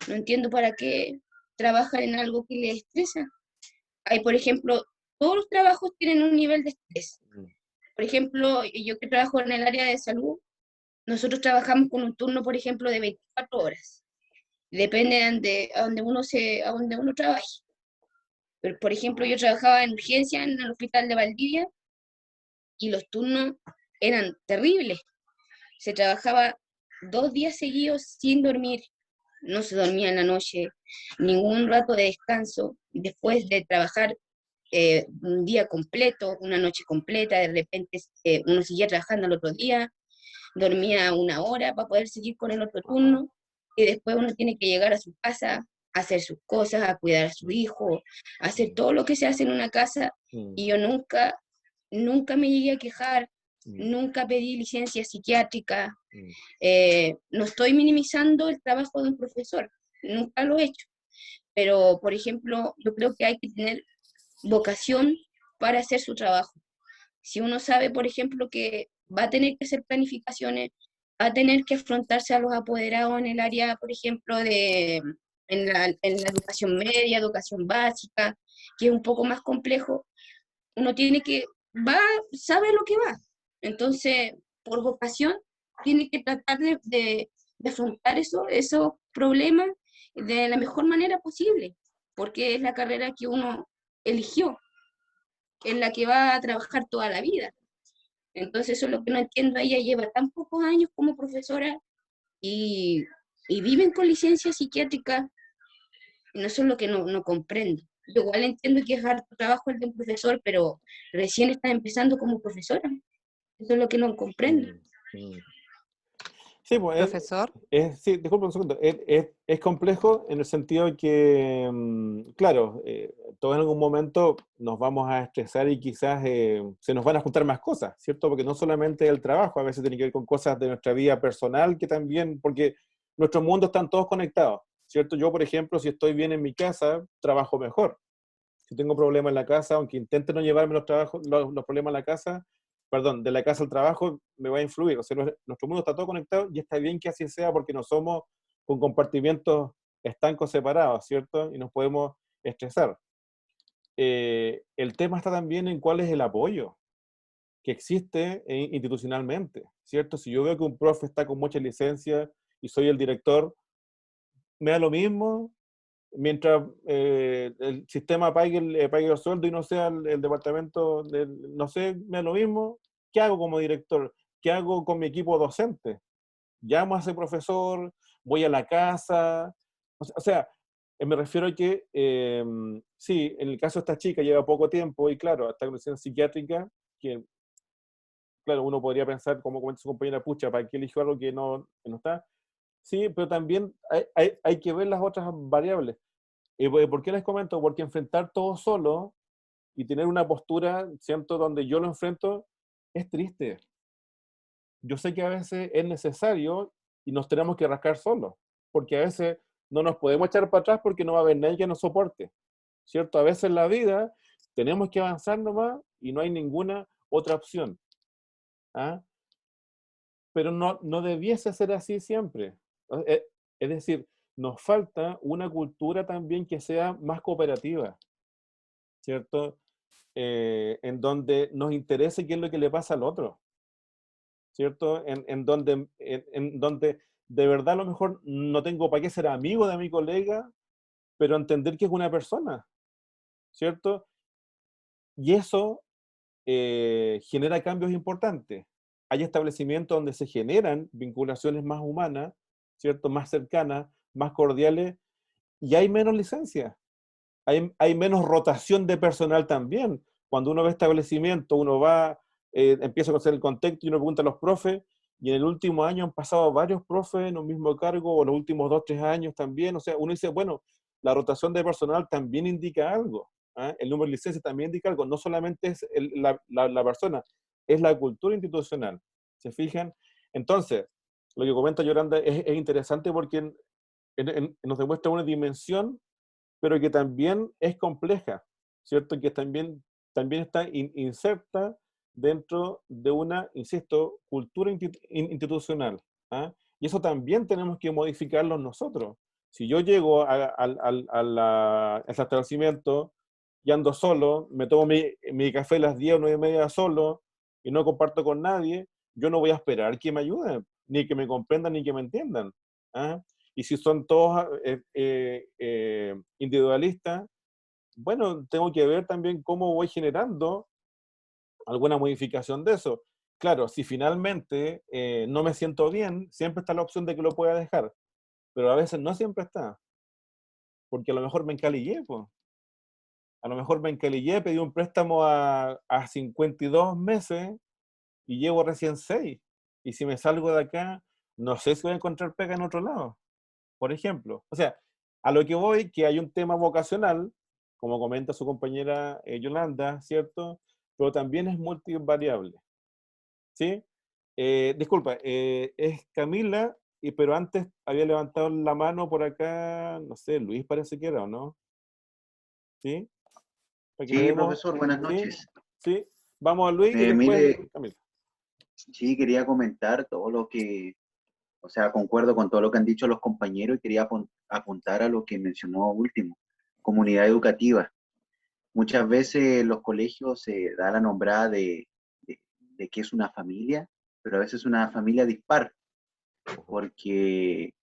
no entiendo para qué trabajar en algo que le estresa. Hay, por ejemplo, todos los trabajos tienen un nivel de estrés. Por ejemplo, yo que trabajo en el área de salud, nosotros trabajamos con un turno, por ejemplo, de 24 horas. Depende de a donde uno trabaje. Pero, por ejemplo, yo trabajaba en urgencia en el hospital de Valdivia y los turnos eran terribles. Se trabajaba 2 días seguidos sin dormir, no se dormía en la noche, ningún rato de descanso. Después de trabajar un día completo, una noche completa, de repente uno seguía trabajando al otro día, dormía 1 hora para poder seguir con el otro turno, y después uno tiene que llegar a su casa, a hacer sus cosas, a cuidar a su hijo, a hacer todo lo que se hace en una casa, y yo nunca me llegué a quejar, nunca pedí licencia psiquiátrica. No estoy minimizando el trabajo de un profesor, nunca lo he hecho, pero por ejemplo, yo creo que hay que tener vocación para hacer su trabajo. Si uno sabe, por ejemplo, que va a tener que hacer planificaciones, va a tener que afrontarse a los apoderados en el área, por ejemplo, en la educación media, educación básica, que es un poco más complejo, uno sabe lo que va. Entonces, por vocación, tiene que tratar de afrontar esos problemas de la mejor manera posible, porque es la carrera que uno eligió, en la que va a trabajar toda la vida. Entonces, eso es lo que no entiendo. Ella lleva tan pocos años como profesora y viven con licencia psiquiátrica. Y eso es lo que no comprendo. Yo igual entiendo que es harto trabajo el de un profesor, pero recién está empezando como profesora. Eso es lo que no comprendo. Sí, pues, Profesor. Sí, disculpe un segundo. Es complejo en el sentido de que, claro, todos en algún momento nos vamos a estresar y quizás se nos van a juntar más cosas, ¿cierto? Porque no solamente el trabajo, a veces tiene que ver con cosas de nuestra vida personal, que también, porque nuestros mundos están todos conectados, ¿cierto? Yo, por ejemplo, si estoy bien en mi casa, trabajo mejor. Si tengo problemas en la casa, aunque intente no llevarme los problemas a la casa, perdón, de la casa al trabajo, me va a influir. O sea, nuestro mundo está todo conectado y está bien que así sea porque no somos con compartimientos estancos separados, ¿cierto? Y nos podemos estresar. El tema está también en cuál es el apoyo que existe institucionalmente, ¿cierto? Si yo veo que un profe está con mucha licencia y soy el director, me da lo mismo mientras el sistema pague el sueldo y no sea el departamento, no sé, me da lo mismo, ¿qué hago como director? ¿Qué hago con mi equipo docente? Llamo a ese profesor, voy a la casa, o sea, me refiero a que, sí, en el caso de esta chica lleva poco tiempo y claro, está en condición psiquiátrica, que claro, uno podría pensar, como comenta su compañera, pucha, ¿para qué eligió algo que no está? Sí, pero también hay que ver las otras variables. ¿Por qué les comento? Porque enfrentar todo solo y tener una postura, siento, donde yo lo enfrento, es triste. Yo sé que a veces es necesario y nos tenemos que rascar solos, porque a veces no nos podemos echar para atrás porque no va a haber nadie que nos soporte, ¿cierto? A veces en la vida tenemos que avanzar nomás y no hay ninguna otra opción. ¿Ah? Pero no debiese ser así siempre. Es decir, nos falta una cultura también que sea más cooperativa, ¿cierto? En donde nos interese qué es lo que le pasa al otro, ¿cierto? En donde de verdad a lo mejor no tengo para qué ser amigo de mi colega, pero entender que es una persona, ¿cierto? Y eso genera cambios importantes. Hay establecimientos donde se generan vinculaciones más humanas, ¿cierto? Más cercanas, más cordiales, y hay menos licencias. Hay menos rotación de personal también. Cuando uno ve establecimiento, uno va, empieza a conocer el contexto y uno pregunta a los profes, y en el último año han pasado varios profes en un mismo cargo, o los últimos 2, 3 años también. O sea, uno dice, bueno, la rotación de personal también indica algo. ¿Ah? El número de licencias también indica algo. No solamente es la persona, es la cultura institucional. ¿Se fijan? Entonces, lo que comenta Yolanda es interesante porque nos demuestra una dimensión, pero que también es compleja, ¿cierto? Que también está inserta dentro de una, insisto, cultura institucional. ¿Ah? Y eso también tenemos que modificarlo nosotros. Si yo llego al establecimiento y ando solo, me tomo mi café a las 10 o 9:30 solo y no comparto con nadie, yo no voy a esperar que me ayuden, ni que me comprendan, ni que me entiendan. ¿Ah? Y si son todos individualistas, bueno, tengo que ver también cómo voy generando alguna modificación de eso. Claro, si finalmente no me siento bien, siempre está la opción de que lo pueda dejar, pero a veces no siempre está, porque a lo mejor me encalillé, pues. A lo mejor me encalillé, pedí un préstamo a 52 meses y llevo recién 6. Y si me salgo de acá, no sé si voy a encontrar pega en otro lado, por ejemplo. O sea, a lo que voy, que hay un tema vocacional, como comenta su compañera Yolanda, ¿cierto? Pero también es multivariable, ¿sí? Disculpa, es Camila, pero antes había levantado la mano por acá, no sé, Luis parece que era, ¿o no? ¿Sí? Para que le Sí, demos, profesor, buenas ¿sí? noches. ¿Sí? Vamos a Luis y después Mire, Camila. sí, quería comentar todo lo que, o sea, concuerdo con todo lo que han dicho los compañeros y quería apuntar a lo que mencionó último, comunidad educativa. Muchas veces los colegios se da la nombrada de que es una familia, pero a veces es una familia dispar, porque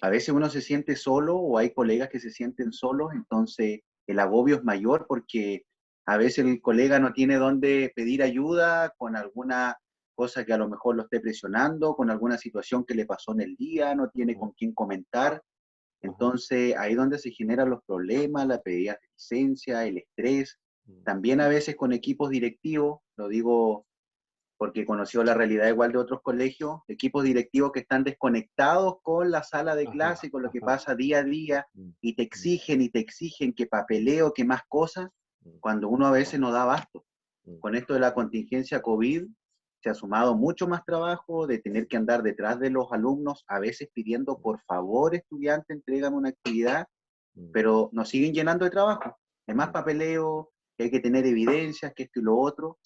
a veces uno se siente solo o hay colegas que se sienten solos, entonces el agobio es mayor porque a veces el colega no tiene dónde pedir ayuda con alguna cosa que a lo mejor lo esté presionando, con alguna situación que le pasó en el día, no tiene con quién comentar. Entonces ahí es donde se generan los problemas, la pedida de licencia, el estrés. También a veces con equipos directivos, lo digo porque conoció la realidad igual de otros colegios, equipos directivos que están desconectados con la sala de clase, con lo que pasa día a día, y te exigen que papeleo, que más cosas, cuando uno a veces no da abasto. Con esto de la contingencia COVID, se ha sumado mucho más trabajo de tener que andar detrás de los alumnos, a veces pidiendo, por favor, estudiante, entrégame una actividad, pero nos siguen llenando de trabajo. Hay más papeleo, que hay que tener evidencias, que esto y lo otro.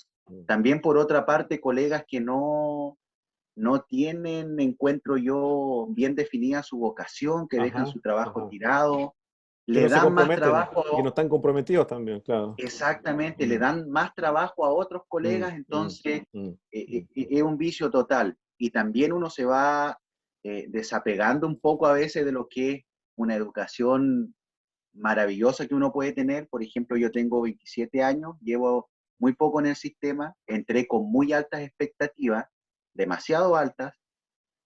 También por otra parte, colegas que no tienen, encuentro yo, bien definida su vocación, que dejan su trabajo tirado, Que le no se dan más comprometen, trabajo, que no están comprometidos también, claro. exactamente, le dan más trabajo a otros colegas, entonces es un vicio total. Y también uno se va desapegando un poco a veces de lo que es una educación maravillosa que uno puede tener. Por ejemplo, yo tengo 27 años, llevo muy poco en el sistema, entré con muy altas expectativas, demasiado altas.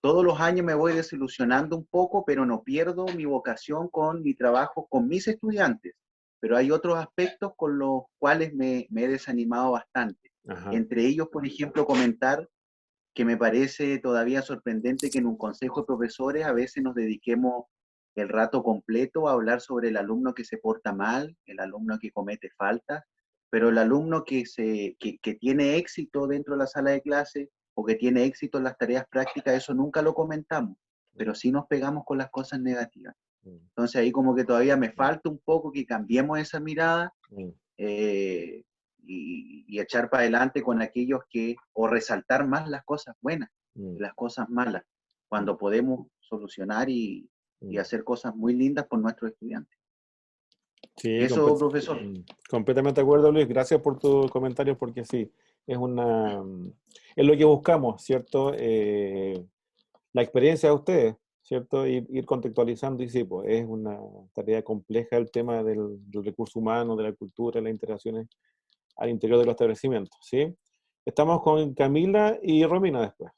Todos los años me voy desilusionando un poco, pero no pierdo mi vocación con mi trabajo con mis estudiantes. Pero hay otros aspectos con los cuales me he desanimado bastante. Ajá. Entre ellos, por ejemplo, comentar que me parece todavía sorprendente que en un consejo de profesores a veces nos dediquemos el rato completo a hablar sobre el alumno que se porta mal, el alumno que comete faltas, pero el alumno que tiene éxito dentro de la sala de clase o que tiene éxito en las tareas prácticas, eso nunca lo comentamos, pero sí nos pegamos con las cosas negativas. Entonces ahí como que todavía me falta un poco que cambiemos esa mirada y echar para adelante con aquellos que, o resaltar más las cosas buenas, que las cosas malas, cuando podemos solucionar y hacer cosas muy lindas por nuestros estudiantes. Sí, Eso, profesor. completamente de acuerdo, Luis. Gracias por tu comentario, porque sí, es lo que buscamos, ¿cierto? La experiencia de ustedes, ¿cierto? Ir contextualizando, y sí, pues, es una tarea compleja el tema del recurso humano, de la cultura, las interacciones al interior de los establecimientos, ¿sí? Estamos con Camila y Romina después.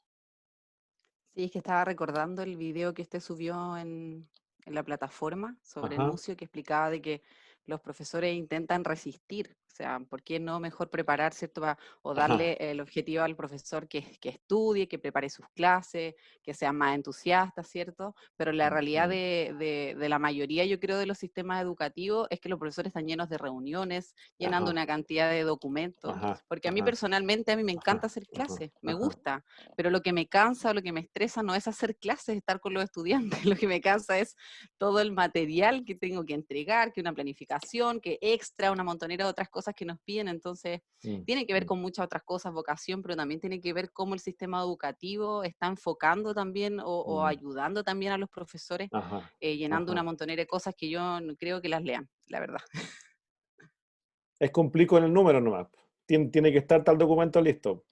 Sí, es que estaba recordando el video que usted subió en la plataforma sobre Ajá. Nucio, que explicaba de que los profesores intentan resistir. O sea, ¿por qué no mejor preparar, ¿cierto? O Ajá. darle el objetivo al profesor que estudie, que prepare sus clases, que sea más entusiasta, ¿cierto? Pero la realidad de la mayoría, yo creo, de los sistemas educativos es que los profesores están llenos de reuniones, llenando Ajá. una cantidad de documentos. Ajá. Porque a mí Ajá. personalmente, a mí me encanta hacer clases, me gusta, pero lo que me cansa o lo que me estresa no es hacer clases, estar con los estudiantes, lo que me cansa es todo el material que tengo que entregar, que una planificación, que extra, una montonera de otras cosas que nos piden. Entonces tiene que ver con muchas otras cosas, vocación, pero también tiene que ver cómo el sistema educativo está enfocando también o ayudando también a los profesores, Ajá. llenando una Ajá. montonera de cosas que yo no creo que las lean, la verdad. Es complico en el número nomás. Tiene que estar tal documento listo.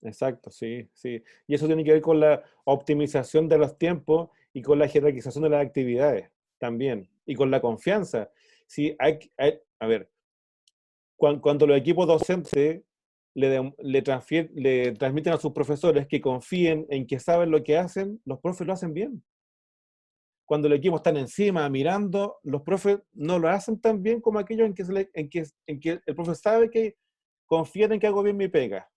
Exacto, sí, sí. Y eso tiene que ver con la optimización de los tiempos y con la jerarquización de las actividades también. Y con la confianza. Sí, a ver, cuando los equipos docentes le transmiten a sus profesores que confíen en que saben lo que hacen, los profes lo hacen bien. Cuando el equipo están encima, mirando, los profes no lo hacen tan bien como aquellos en que el profe sabe que confían en que hago bien mi pega.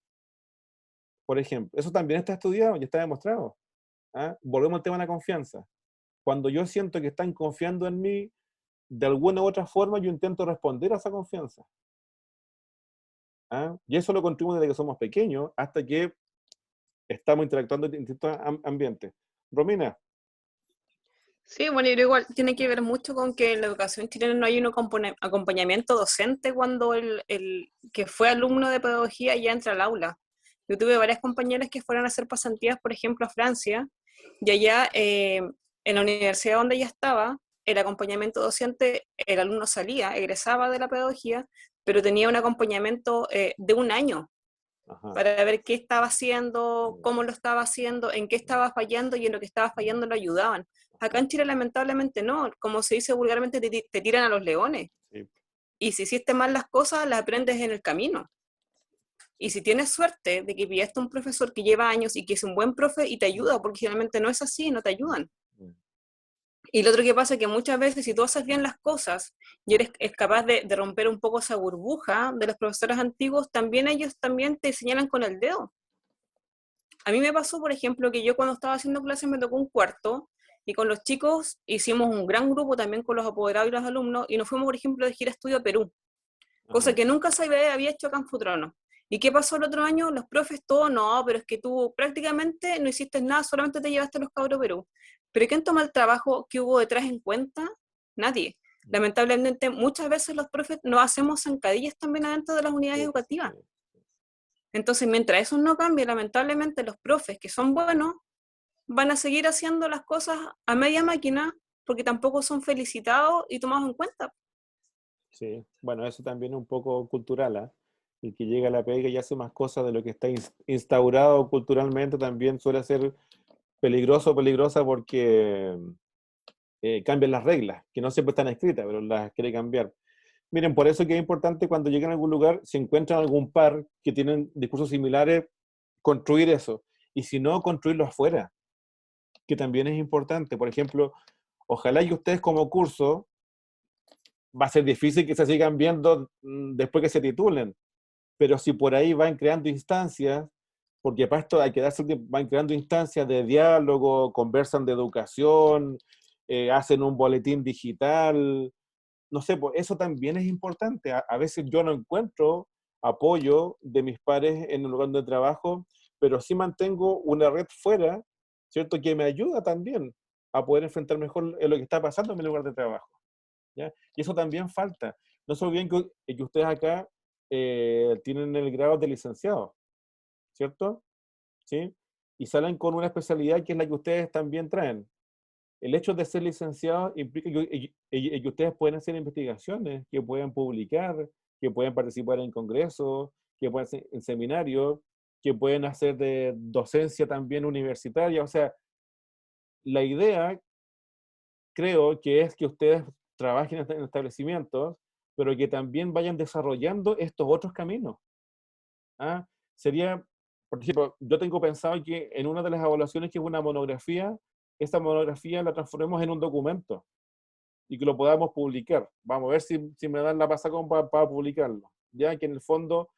Por ejemplo, eso también está estudiado y está demostrado. ¿Ah? Volvemos al tema de la confianza. Cuando yo siento que están confiando en mí, de alguna u otra forma yo intento responder a esa confianza. ¿Ah? Y eso lo construimos desde que somos pequeños hasta que estamos interactuando en distintos ambientes. Romina. Sí, bueno, yo creo igual tiene que ver mucho con que en la educación chilena no hay un acompañamiento docente cuando el que fue alumno de pedagogía ya entra al aula. Yo tuve varias compañeras que fueron a hacer pasantías, por ejemplo, a Francia, y allá en la universidad donde ella estaba, el acompañamiento docente, el alumno salía, egresaba de la pedagogía, pero tenía un acompañamiento de un año para ver qué estaba haciendo, cómo lo estaba haciendo, en qué estaba fallando, y en lo que estaba fallando lo ayudaban. Acá en Chile lamentablemente no, como se dice vulgarmente, te tiran a los leones. Sí. Y si hiciste mal las cosas, las aprendes en el camino. Y si tienes suerte de que pillaste un profesor que lleva años y que es un buen profe y te ayuda, porque generalmente no es así, no te ayudan. Y lo otro que pasa es que muchas veces si tú haces bien las cosas y eres capaz de romper un poco esa burbuja de los profesores antiguos, también ellos también te señalan con el dedo. A mí me pasó, por ejemplo, que yo cuando estaba haciendo clases me tocó un cuarto y con los chicos hicimos un gran grupo también con los apoderados y los alumnos y nos fuimos, por ejemplo, de gira estudio a Perú, cosa que nunca se había hecho acá en Futrono. ¿Y qué pasó el otro año? Los profes todos, no, pero es que tú prácticamente no hiciste nada, solamente te llevaste a los cabros a Perú. ¿Pero quién toma el trabajo que hubo detrás en cuenta? Nadie. Lamentablemente, muchas veces los profes no hacemos zancadillas también adentro de las unidades educativas. Entonces, mientras eso no cambie, lamentablemente los profes que son buenos van a seguir haciendo las cosas a media máquina porque tampoco son felicitados y tomados en cuenta. Sí, bueno, eso también es un poco cultural, ¿eh? El que llega a la pega y hace más cosas de lo que está instaurado culturalmente también suele ser peligroso o peligrosa porque cambia las reglas, que no siempre están escritas, pero las quiere cambiar. Miren, por eso que es importante cuando lleguen a algún lugar, si encuentran algún par que tienen discursos similares, construir eso. Y si no, construirlo afuera, que también es importante. Por ejemplo, ojalá que ustedes como curso, va a ser difícil que se sigan viendo después que se titulen, pero si por ahí van creando instancias, porque para esto hay que darse tiempo, van creando instancias de diálogo, conversan de educación, hacen un boletín digital, no sé, pues eso también es importante. A veces yo no encuentro apoyo de mis pares en el lugar de trabajo, pero sí mantengo una red fuera, ¿cierto? Que me ayuda también a poder enfrentar mejor lo que está pasando en mi lugar de trabajo, ¿ya? Y eso también falta. No se olviden que ustedes acá tienen el grado de licenciado, ¿cierto? ¿Sí? Y salen con una especialidad que es la que ustedes también traen. El hecho de ser licenciado implica que ustedes pueden hacer investigaciones, que pueden publicar, que pueden participar en congresos, que pueden hacer en seminarios, que pueden hacer de docencia también universitaria. O sea, la idea, creo que es que ustedes trabajen en establecimientos, pero que también vayan desarrollando estos otros caminos. ¿Ah? Sería, por ejemplo, yo tengo pensado que en una de las evaluaciones, que es una monografía, esta monografía la transformemos en un documento y que lo podamos publicar. Vamos a ver si me dan la pasada para publicarlo. Ya que en el fondo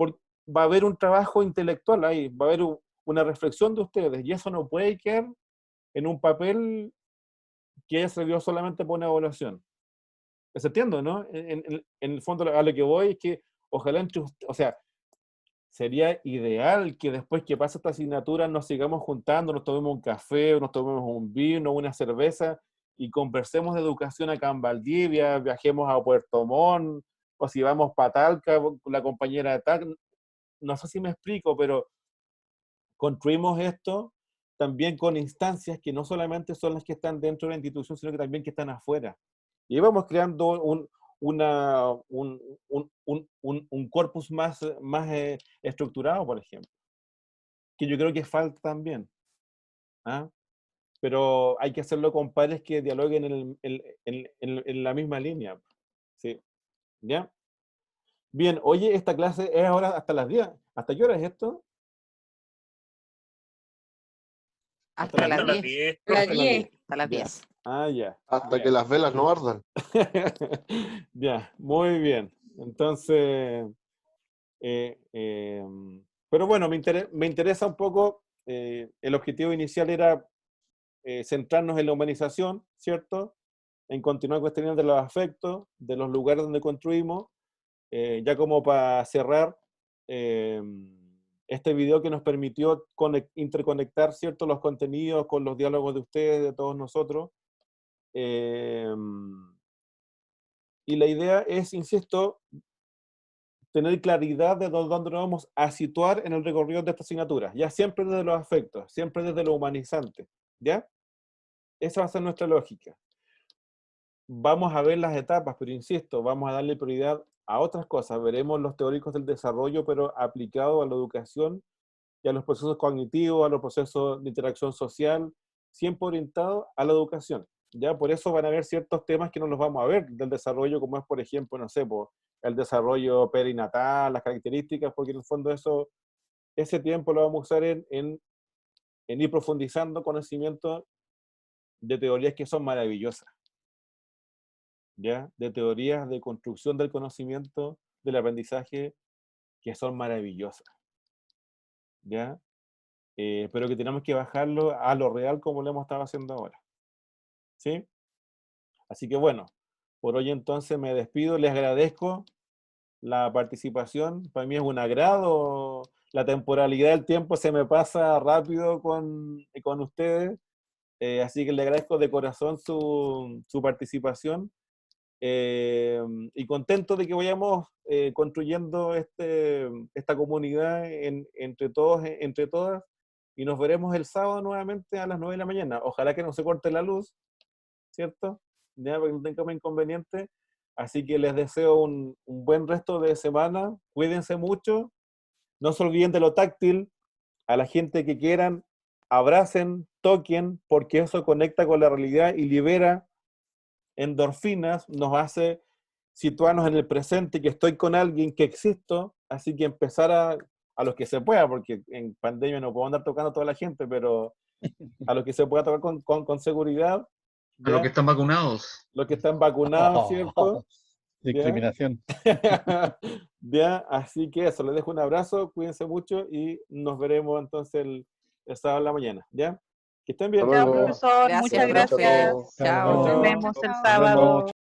va a haber un trabajo intelectual ahí, va a haber una reflexión de ustedes, y eso no puede quedar en un papel que haya servido solamente para una evaluación. ¿Se entiende, no? En el fondo a lo que voy es que ojalá entre ustedes, o sea, sería ideal que después que pase esta asignatura nos sigamos juntando, nos tomemos un café, nos tomemos un vino, una cerveza y conversemos de educación acá en Valdivia, viajemos a Puerto Montt, o si vamos para Talca con la compañera de Talca. No sé si me explico, pero construimos esto también con instancias que no solamente son las que están dentro de la institución, sino que también que están afuera. Y vamos creando un corpus más estructurado, por ejemplo, que yo creo que falta también. ¿Ah? Pero hay que hacerlo con pares que dialoguen en la misma línea. ¿Sí? ¿Ya? Bien, oye, esta clase es ahora hasta las 10. ¿Hasta qué hora es esto? Hasta las 10. Hasta las 10. Ah, ya. Hasta que las velas no ardan. Ya, muy bien. Entonces, pero bueno, me interesa un poco, el objetivo inicial era centrarnos en la humanización, ¿cierto? En continuar cuestionando los afectos, de los lugares donde construimos, ya como para cerrar este video que nos permitió interconectar, ¿cierto?, los contenidos con los diálogos de ustedes, de todos nosotros. Y la idea es, insisto, tener claridad de dónde nos vamos a situar en el recorrido de esta asignatura, ya siempre desde los afectos, siempre desde lo humanizante, ¿ya? Esa va a ser nuestra lógica. Vamos a ver las etapas, pero insisto, vamos a darle prioridad a otras cosas. Veremos los teóricos del desarrollo, pero aplicado a la educación y a los procesos cognitivos, a los procesos de interacción social, siempre orientado a la educación. ¿Ya? Por eso van a haber ciertos temas que no los vamos a ver del desarrollo, como es, por ejemplo, no sé, el desarrollo perinatal, las características, porque en el fondo ese tiempo lo vamos a usar en ir profundizando conocimiento de teorías que son maravillosas. ¿Ya? De teorías de construcción del conocimiento, del aprendizaje, que son maravillosas. ¿Ya? Pero que tenemos que bajarlo a lo real como lo hemos estado haciendo ahora. ¿Sí? Así que bueno, por hoy entonces me despido, les agradezco la participación, para mí es un agrado, la temporalidad del tiempo se me pasa rápido con ustedes, así que les agradezco de corazón su participación, y contento de que vayamos construyendo esta comunidad entre todos, entre todas, y nos veremos el sábado nuevamente a las 9 de la mañana. Ojalá que no se corte la luz, ¿cierto? Ya, porque no tengamos inconveniente. Así que les deseo un buen resto de semana. Cuídense mucho. No se olviden de lo táctil. A la gente que quieran, abracen, toquen, porque eso conecta con la realidad y libera endorfinas, nos hace situarnos en el presente, que estoy con alguien, que existo, así que empezar a los que se pueda, porque en pandemia no puedo andar tocando a toda la gente, pero a los que se pueda tocar con seguridad. A los que están vacunados. Los que están vacunados, ¿cierto? Discriminación. Bien, así que eso, les dejo un abrazo, cuídense mucho y nos veremos entonces el sábado en la mañana, ¿ya? Que estén bien. Chao, profesor. Gracias, Muchas profe. gracias. Chao. Nos vemos el Nos sábado. vemos.